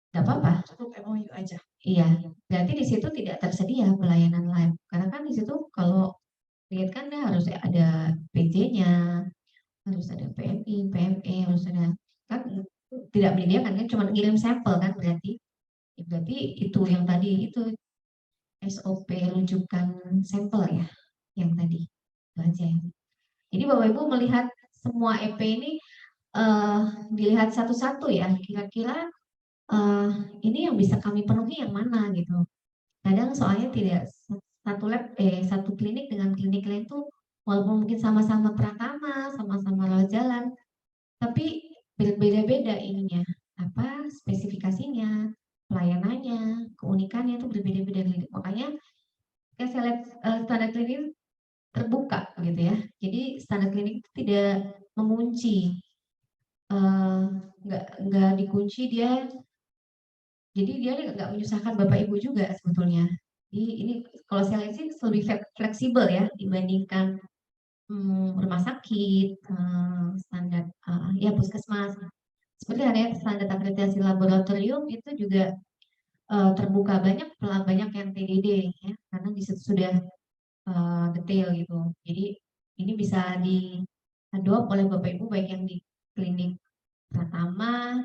Tidak apa-apa. cukup MOU aja. Iya, berarti di situ tidak tersedia pelayanan live. Karena kan di situ kalau lihat kan harus ada PJ-nya, harus ada PMI, PME, harus ada, kan tidak menyediakan kan cuma ngirim sampel kan berarti itu yang tadi itu SOP rujukan sampel ya yang tadi itu aja ya. Jadi Bapak Ibu melihat semua EP ini dilihat satu-satu ya kira-kira ini yang bisa kami penuhi yang mana gitu. Kadang soalnya tidak satu klinik dengan klinik lain tuh walaupun mungkin sama-sama Pratama, sama-sama rawat jalan, tapi berbeda-beda ininya, apa spesifikasinya, pelayanannya, keunikannya itu berbeda-beda. Makanya kayak saya lihat standar klinik terbuka gitu ya. Jadi standar klinik itu tidak mengunci, nggak dikunci dia. Jadi dia nggak menyusahkan Bapak Ibu juga sebetulnya. Jadi ini kalau saya lihat sih lebih fleksibel ya dibandingkan rumah sakit, standar ya puskesmas. Seperti ada standar akreditasi laboratorium itu juga terbuka banyak yang TDD ya, karena di situ sudah detail gitu. Jadi ini bisa diadop oleh Bapak Ibu baik yang di klinik pertama,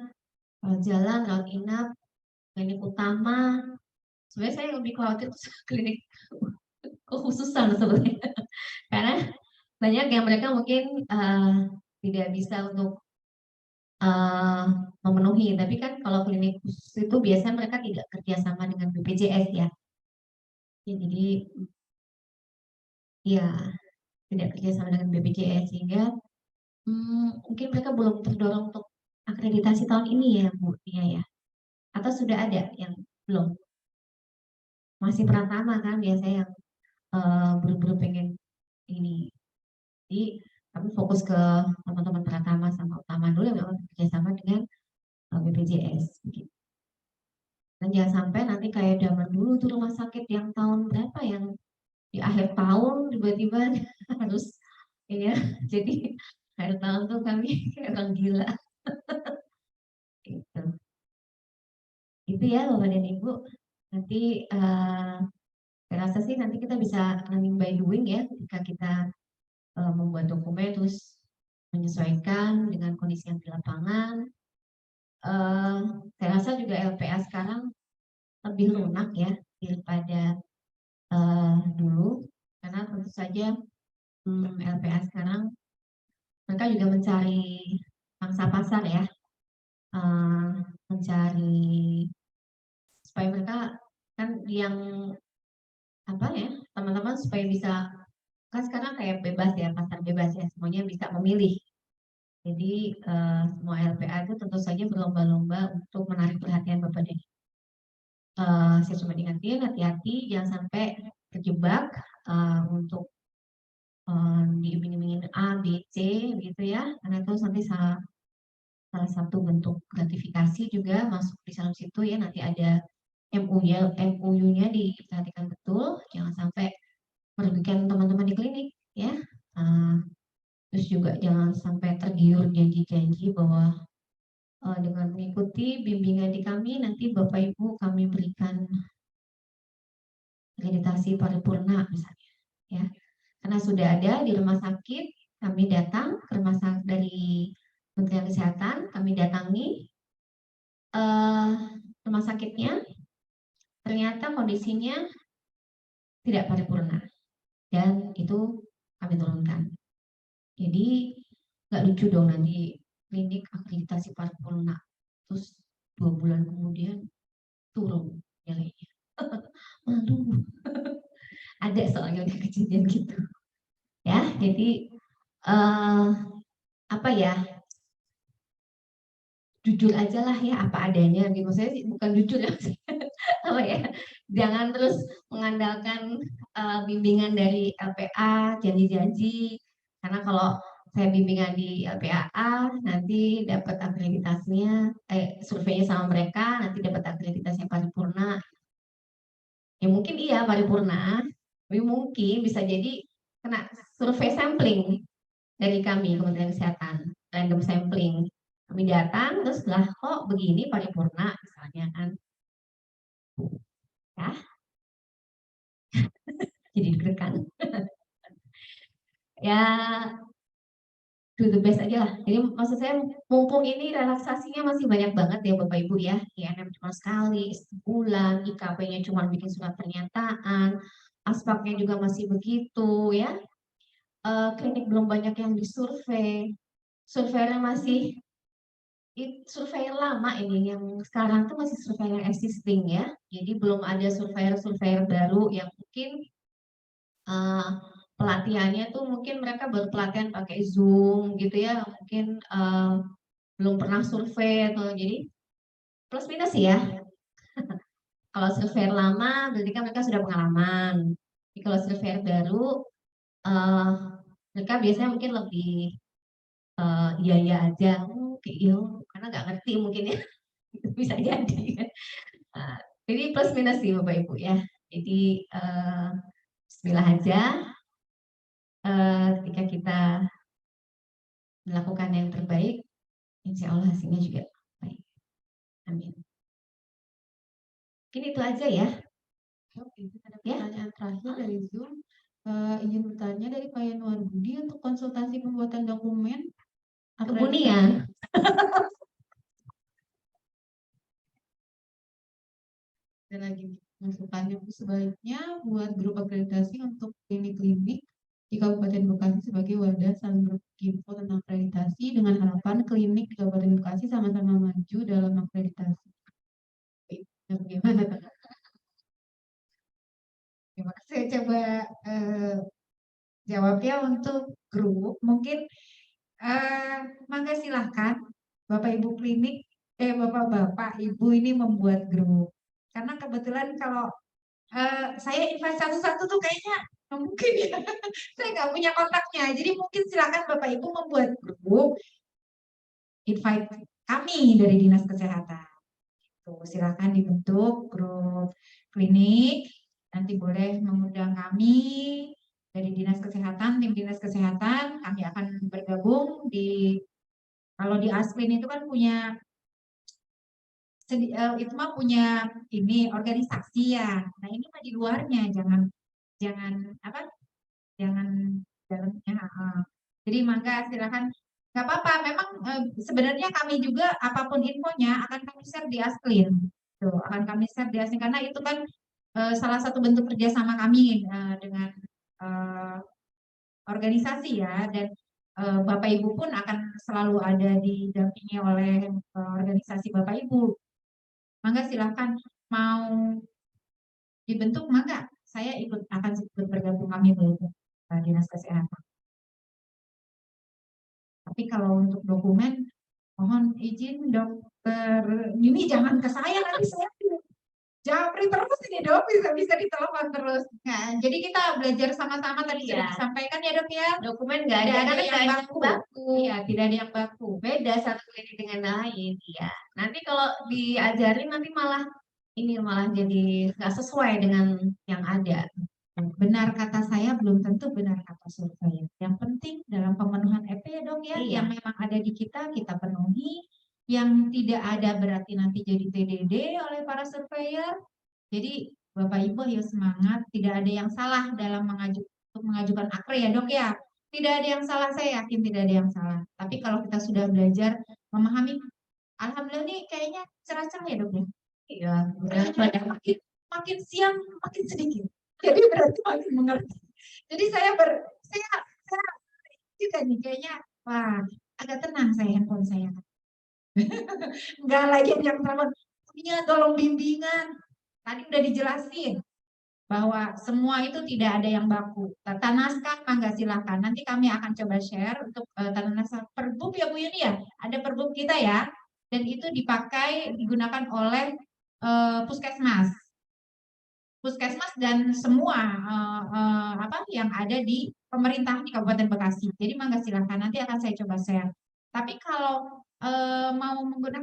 jalan, rawat inap, klinik utama. Sebenarnya saya lebih khawatir klinik kekhususan sebenarnya karena banyak yang mereka mungkin tidak bisa untuk memenuhi. Tapi kan kalau klinik khusus itu biasanya mereka tidak kerjasama dengan BPJS ya. Jadi ya tidak kerjasama dengan BPJS sehingga mungkin mereka belum terdorong untuk akreditasi tahun ini ya Bu Nia ya. Atau sudah ada yang belum? Masih Pratama kan biasanya yang buru-buru pengen ini. Jadi kami fokus ke teman-teman Pratama sama Utama dulu yang memang bekerjasama dengan BPJS. Gitu. Dan jangan sampai nanti kayak zaman dulu tuh rumah sakit yang tahun berapa yang di akhir tahun tiba-tiba harus ya jadi akhir tahun tuh kami kayak orang gila gitu. Itu ya Bapak dan Ibu. Nanti saya rasa sih nanti kita bisa learning by doing ya ketika kita membuat dokumen terus menyesuaikan dengan kondisi yang di lapangan. Saya rasa juga LPA sekarang lebih lunak ya daripada dulu karena tentu saja LPA sekarang mereka juga mencari pangsa pasar ya, mencari supaya mereka kan yang apa ya teman-teman supaya bisa kan sekarang kayak bebas ya pasar bebas ya semuanya bisa memilih. Jadi semua LPA itu tentu saja berlomba-lomba untuk menarik perhatian Bapak dan saya cuma ingatin hati-hati jangan sampai terjebak untuk diiming-imingin A, B, C gitu ya karena itu nanti salah satu bentuk gratifikasi juga masuk di dalam situ ya nanti ada MUU-nya diperhatikan betul jangan sampai merugikan teman-teman di klinik ya terus juga jangan sampai tergiur janji-janji bahwa dengan mengikuti bimbingan di kami nanti Bapak Ibu kami berikan akreditasi paripurna misalnya ya karena sudah ada di rumah sakit kami datang ke rumah sakit dari Kementerian Kesehatan kami datangi rumah sakitnya ternyata kondisinya tidak paripurna dan itu kami turunkan jadi nggak lucu dong nanti klinik akreditasi paripurna terus 2 bulan kemudian turun nilainya malu ada soalnya udah kejadian gitu ya jadi apa ya jujur aja lah ya apa adanya gitu saya sih bukan jujur ya apa ya jangan terus mengandalkan bimbingan dari LPA janji-janji karena kalau saya bimbingan di LPAA nanti dapat akreditasinya surveinya sama mereka nanti dapat akreditasinya paripurna ya mungkin iya paripurna tapi mungkin bisa jadi kena survei sampling dari kami Kementerian Kesehatan random sampling kami datang terus lah kok begini paripurna misalnya kan ya jadi deg-degan ya do the best aja lah. Jadi maksud saya mumpung ini relaksasinya masih banyak banget ya Bapak Ibu ya. INM cuma sekali, sebulan, IKP-nya cuma bikin surat pernyataan, aspaknya juga masih begitu ya. Klinik belum banyak yang disurvei, surveinya masih survei lama ini yang sekarang tuh masih survei yang existing ya. Jadi belum ada surveyor baru yang mungkin eh, pelatihannya tuh mungkin mereka baru pelatihan pakai Zoom gitu ya, mungkin belum pernah survei atau jadi plus minus ya. Kalau survei lama berarti kan mereka sudah pengalaman. Tapi kalau survei baru eh, mereka biasanya mungkin lebih iya aja, kayak iya karena nggak ngerti mungkin ya. Itu bisa jadi. Nah, jadi plus minus sih Bapak Ibu ya. Jadi bismillah aja ketika kita melakukan yang terbaik, insya Allah hasilnya juga baik. Amin. Mungkin itu aja ya. Oke, ada Ya. pertanyaan terakhir dari Zoom. Izin bertanya dari Pak Yanuar Budi untuk konsultasi pembuatan dokumen Kemudian ada lagi masukannya sebaiknya buat grup akreditasi untuk klinik-klinik di Kabupaten Bekasi sebagai wadah saling info tentang akreditasi dengan harapan klinik di Kabupaten Bekasi sama-sama maju dalam akreditasi. Bagaimana? Terima kasih. Saya coba jawabnya untuk grup. Mungkin mangga silahkan Bapak Ibu klinik, Bapak-Bapak Ibu ini membuat grup. Karena kebetulan kalau saya invite satu-satu tuh kayaknya nggak mungkin ya. Saya nggak punya kontaknya. Jadi mungkin silakan Bapak Ibu membuat grup, invite kami dari Dinas Kesehatan. Tuh, silakan dibentuk grup klinik. Nanti boleh mengundang kami dari Dinas Kesehatan, tim Dinas Kesehatan. Kami akan bergabung di, kalau di Asplin itu kan punya itu mah punya ini organisasi ya. Nah ini mah di luarnya, jangan apa? Jangan dalamnya. Jadi mangga silakan. Nggak apa-apa. Memang sebenarnya kami juga apapun infonya akan kami share di Asplin. Tuh, akan kami share di Asplin karena itu kan salah satu bentuk kerjasama kami dengan organisasi ya, dan Bapak Ibu pun akan selalu ada didampingi oleh organisasi Bapak Ibu. Mangga silahkan mau dibentuk, mangga saya akan ikut bergabung kami ke Dinas Kesehatan. Tapi kalau untuk dokumen, mohon izin dokter Mimi jangan ke saya, nanti saya japri terus ini dok, bisa ditelepon terus. Nah, jadi kita belajar sama-sama tadi sudah disampaikan ya dok ya. dokumen nggak ada yang baku. Iya, tidak ada yang baku. Beda satu klinik dengan lain. Iya. Nanti kalau diajarin nanti malah jadi nggak sesuai dengan yang ada. Benar kata saya belum tentu benar kata survei. Yang penting dalam pemenuhan EP ya dok ya, Iya. yang memang ada di kita penuhi. Yang tidak ada berarti nanti jadi TDD oleh para surveyor. Jadi Bapak Ibu ayo semangat, tidak ada yang salah dalam mengajukan akre ya dok ya. Tidak ada yang salah, saya yakin tidak ada yang salah. Tapi kalau kita sudah belajar memahami, alhamdulillah nih kayaknya cerah-cerah ya dok ya. Iya. Makin siang makin sedikit. Jadi berarti makin mengerti. Jadi saya juga nih kayaknya, wah agak tenang saya handphone saya. Enggak lagi yang telepon, punya tolong bimbingan. Tadi udah dijelasin bahwa semua itu tidak ada yang baku. Tata naskah mangga silahkan. Nanti kami akan coba share untuk tata naskah perbub ya Bu Yuni ya. Ada perbub kita ya. Dan itu digunakan oleh puskesmas. Puskesmas dan semua yang ada di pemerintahan di Kabupaten Bekasi. Jadi mangga silahkan. Nanti akan saya coba share. Tapi kalau mau membuat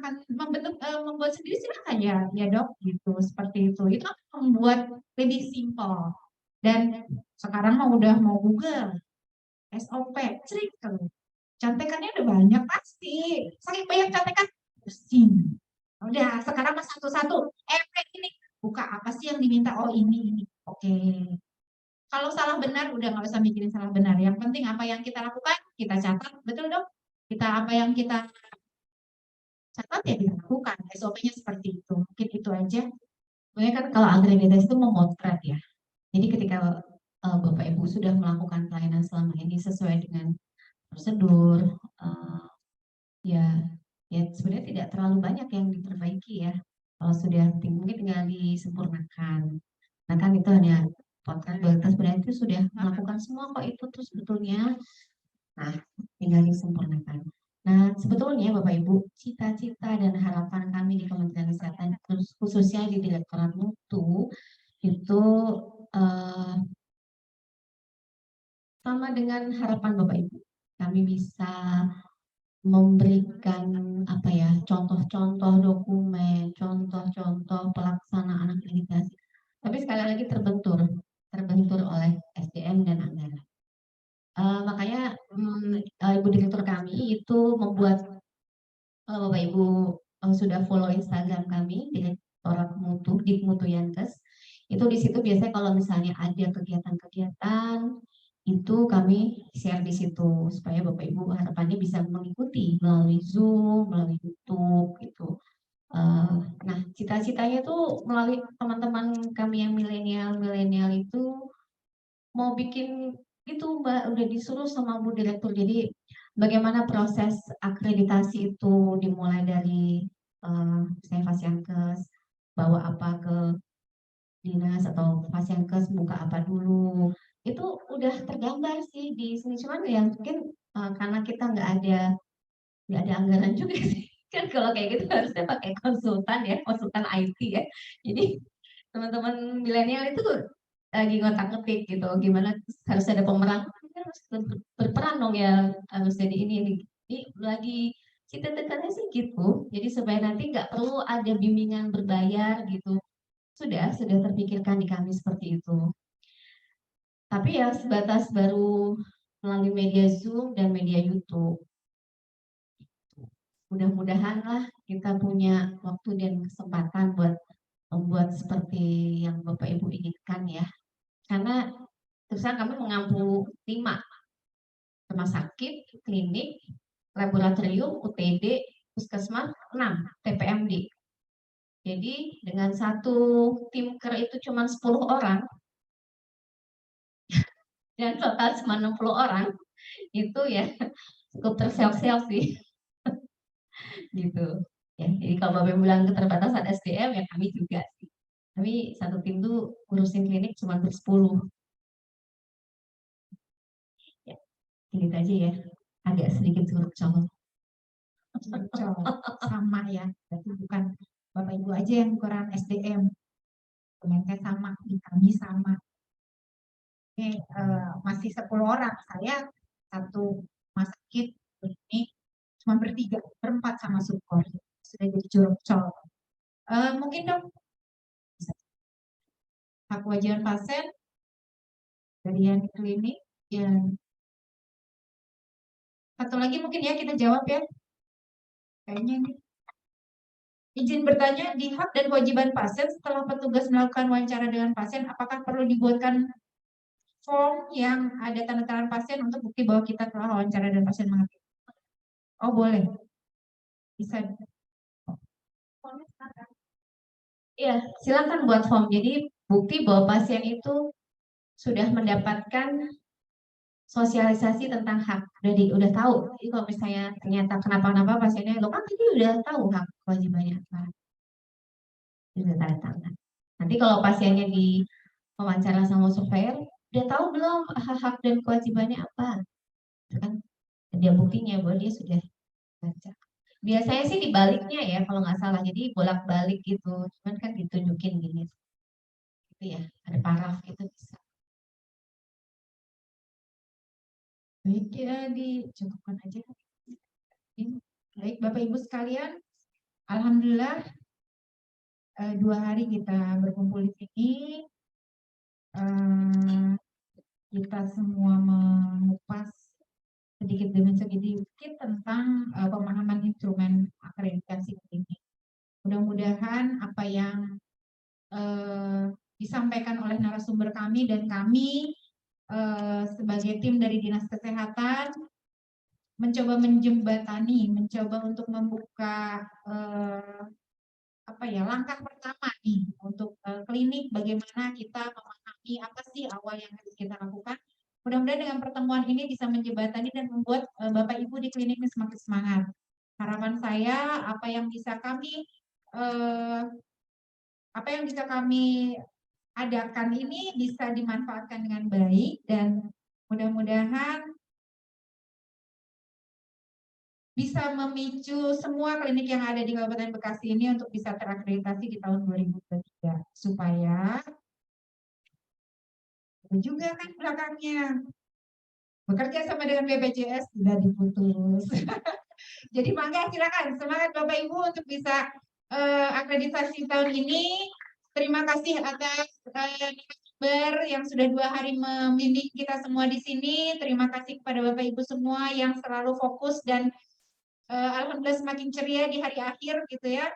sendiri silahkan ya dok gitu seperti itu akan membuat lebih simpel. Dan sekarang udah mau Google SOP cerik kalau cantekannya udah banyak pasti saking banyak cantekan pusing. Udah sekarang mas satu-satu ini buka apa sih yang diminta, oh ini oke. Kalau salah benar udah nggak usah mikirin salah benar. Yang penting apa yang kita lakukan kita catat, betul dong? Apa yang kita catat ya kita lakukan. SOP-nya seperti itu. Mungkin itu aja. Sebenarnya kan kalau akreditasi itu memotret ya. Jadi ketika Bapak Ibu sudah melakukan pelayanan selama ini sesuai dengan prosedur, ya sebenarnya tidak terlalu banyak yang diperbaiki ya. Kalau sudah mungkin tinggal disempurnakan. Nah kan itu hanya potret bahwa kita sebenarnya itu sudah melakukan semua kok itu tuh sebetulnya. Nah, tinggal disempurnakan. Nah, sebetulnya Bapak Ibu, cita-cita dan harapan kami di Kementerian Kesehatan, khususnya di Direktorat Mutu, itu sama dengan harapan Bapak Ibu. Kami bisa memberikan contoh-contoh dokumen, contoh-contoh pelaksanaan akreditasi. Tapi sekali lagi terbentur oleh SDM dan anggaran. Makanya Ibu Direktur kami itu membuat, kalau Bapak Ibu sudah follow Instagram kami Direktorat Mutu di Mutu Yankes, itu di situ biasanya kalau misalnya ada kegiatan-kegiatan itu kami share di situ supaya Bapak Ibu harapannya bisa mengikuti melalui Zoom, melalui YouTube gitu. Nah, cita-citanya tuh melalui teman-teman kami yang milenial itu mau bikin itu Mbak, udah disuruh sama Bu Direktur. Jadi bagaimana proses akreditasi itu dimulai dari saya Fasiankes bawa apa ke dinas atau Fasiankes buka apa dulu. Itu udah tergambar sih di sini, cuman ya mungkin karena kita nggak ada anggaran juga sih. Kan kalau kayak gitu harusnya pakai konsultan IT ya. Jadi teman-teman milenial itu lagi ngotak-ngatik gitu, gimana harus ada pemeran, harus berperan dong ya, harus jadi ini. Jadi lagi kita tekannya sih gitu, jadi supaya nanti nggak perlu ada bimbingan berbayar gitu, sudah terpikirkan di kami seperti itu. Tapi ya sebatas baru melalui media Zoom dan media YouTube. Mudah-mudahan lah kita punya waktu dan kesempatan buat membuat seperti yang Bapak Ibu inginkan ya. Karena terus kami mengampu 5 rumah sakit, klinik, laboratorium, UTD, puskesmas, 6 TPMD. Jadi dengan satu tim ker itu cuma 10 orang dan total cuma 60 orang, itu ya cukup terseok-seok sih. Gitu. Ya, jadi kalau Bapak bilang keterbatasan SDM ya kami juga sih. Tapi satu tim tuh ngurusin klinik cuma 10. Ya, gitu aja ya. Agak sedikit curcol. Sama ya, berarti bukan Bapak Ibu aja yang kurang SDM. Kemenkes sama, kami sama. Ini masih 10 orang, saya satu rumah sakit ini cuma berempat sama support. Sudah jadi curcol. Mungkin dong hak kewajiban pasien dari yang klinik yang satu lagi mungkin ya kita jawab ya. Kayaknya ini. Izin bertanya, di hak dan kewajiban pasien setelah petugas melakukan wawancara dengan pasien, apakah perlu dibuatkan form yang ada tanda tangan pasien untuk bukti bahwa kita telah wawancara dan pasien mengerti? Oh boleh, bisa. Iya, silakan buat form. Jadi bukti bahwa pasien itu sudah mendapatkan sosialisasi tentang hak, udah tahu. Jadi kalau misalnya ternyata kenapa-napa pasiennya, lo kan tadi udah tahu hak kewajibannya apa, udah tanda tangan. Nanti kalau pasiennya di wawancara sama surveyor, udah tahu belum hak dan kewajibannya apa? Kan dia buktinya bahwa dia sudah baca. Biasanya sih dibaliknya ya kalau nggak salah, jadi bolak-balik gitu. Cuman kan ditunjukin gini, gitu ya, ada paraf gitu bisa. Baik, ya dicukupkan aja. Baik, Bapak Ibu sekalian, alhamdulillah 2 hari kita berkumpul di sini. Kita semua mengupas sedikit demi sedikit tentang pemahaman instrumen akreditasi ini. Mudah-mudahan apa yang disampaikan oleh narasumber kami dan kami sebagai tim dari Dinas Kesehatan mencoba menjembatani, mencoba untuk membuka langkah pertama nih untuk klinik, bagaimana kita memahami apa sih awal yang harus kita lakukan. Mudah-mudahan dengan pertemuan ini bisa menjembatani dan membuat Bapak Ibu di klinik ini semakin semangat. Harapan saya apa yang bisa kami adakan ini bisa dimanfaatkan dengan baik, dan mudah-mudahan bisa memicu semua klinik yang ada di Kabupaten Bekasi ini untuk bisa terakreditasi di tahun 2023, supaya juga kan belakangnya bekerja sama dengan BPJS sudah diputus. Jadi mangga silakan semangat Bapak Ibu untuk bisa akreditasi tahun ini. Terima kasih atas narasumber yang sudah 2 hari membimbing kita semua di sini. Terima kasih kepada Bapak Ibu semua yang selalu fokus dan alhamdulillah semakin ceria di hari akhir gitu ya.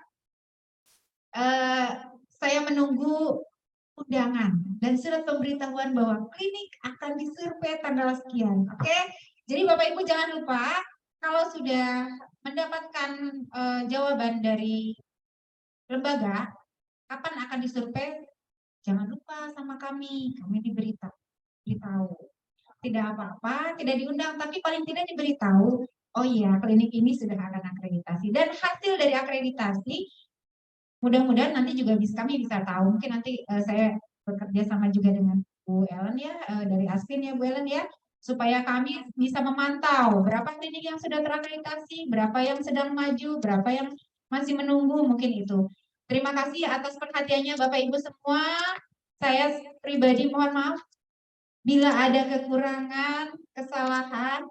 Saya menunggu undangan dan surat pemberitahuan bahwa klinik akan disurvei tanggal sekian. Oke? Jadi Bapak Ibu jangan lupa kalau sudah mendapatkan jawaban dari lembaga kapan akan disurvei, jangan lupa sama kami diberitahu. Tidak apa-apa, tidak diundang, tapi paling tidak diberitahu, oh iya klinik ini sudah akan akreditasi. Dan hasil dari akreditasi, mudah-mudahan nanti juga kami bisa tahu, mungkin nanti saya bekerja sama juga dengan Bu Ellen ya, dari Aspin ya Bu Ellen ya, supaya kami bisa memantau berapa klinik yang sudah terakreditasi, berapa yang sedang maju, berapa yang masih menunggu, mungkin itu. Terima kasih atas perhatiannya Bapak Ibu semua. Saya pribadi mohon maaf bila ada kekurangan, kesalahan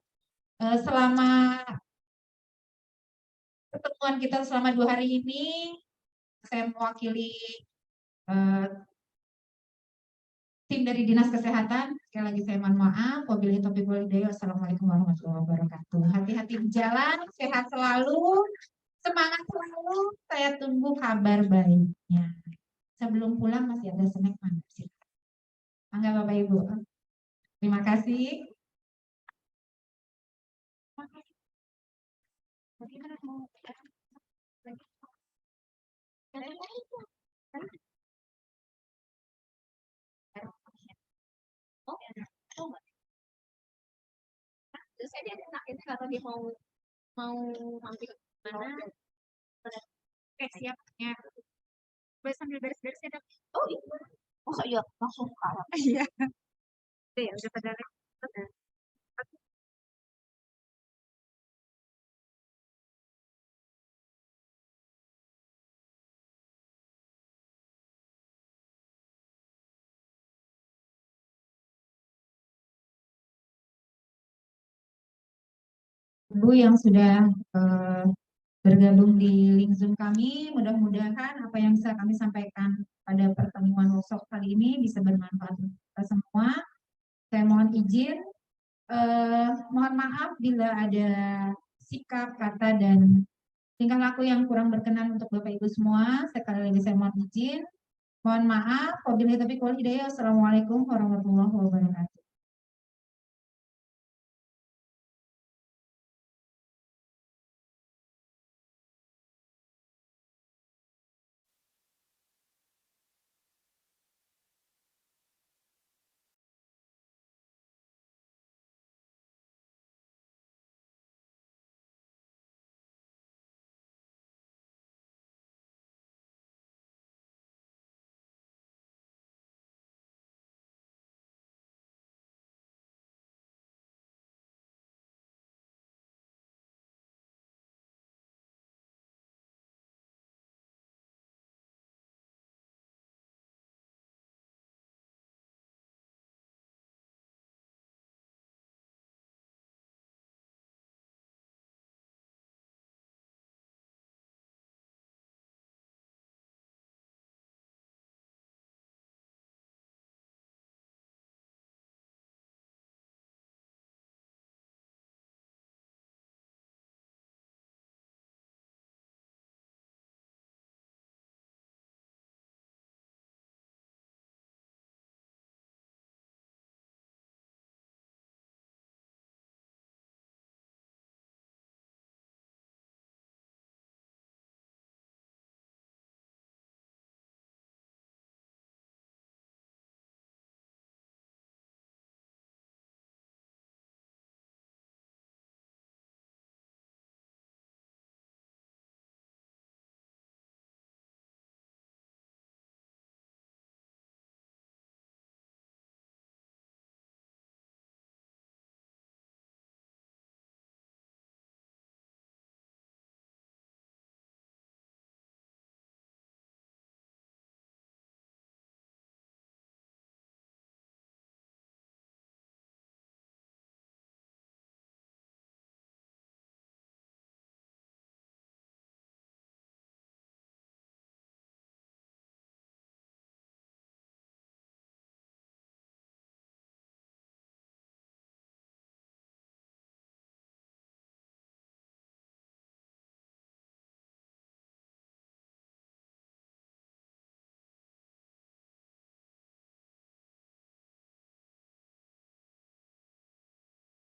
selama pertemuan kita selama 2 hari ini. Saya mewakili tim dari Dinas Kesehatan. Sekali lagi saya mohon maaf. Wabillahi taufiq wal hidayah. Wassalamualaikum warahmatullahi wabarakatuh. Hati-hati di jalan, sehat selalu, semangat selalu. Saya tunggu kabar baiknya. Sebelum pulang masih ada snack manis. Mangga Bapak Ibu. Terima kasih. Bagaimana mau terus saya dia akhirnya kalau dia mau mampir ke mana, siap ya. Sambil beres-beres ya dok. Oh iya, masa iya langsung kalah. Iya. Ya udah pada Ibu yang sudah bergabung di link Zoom kami, mudah-mudahan apa yang bisa kami sampaikan pada pertemuan workshop kali ini bisa bermanfaat untuk kita semua. Saya mohon izin, mohon maaf bila ada sikap, kata, dan tingkah laku yang kurang berkenan untuk Bapak Ibu semua. Sekali lagi saya mohon izin. Mohon maaf. Wabillahi taufiq wal hidayah. Wassalamualaikum warahmatullahi wabarakatuh.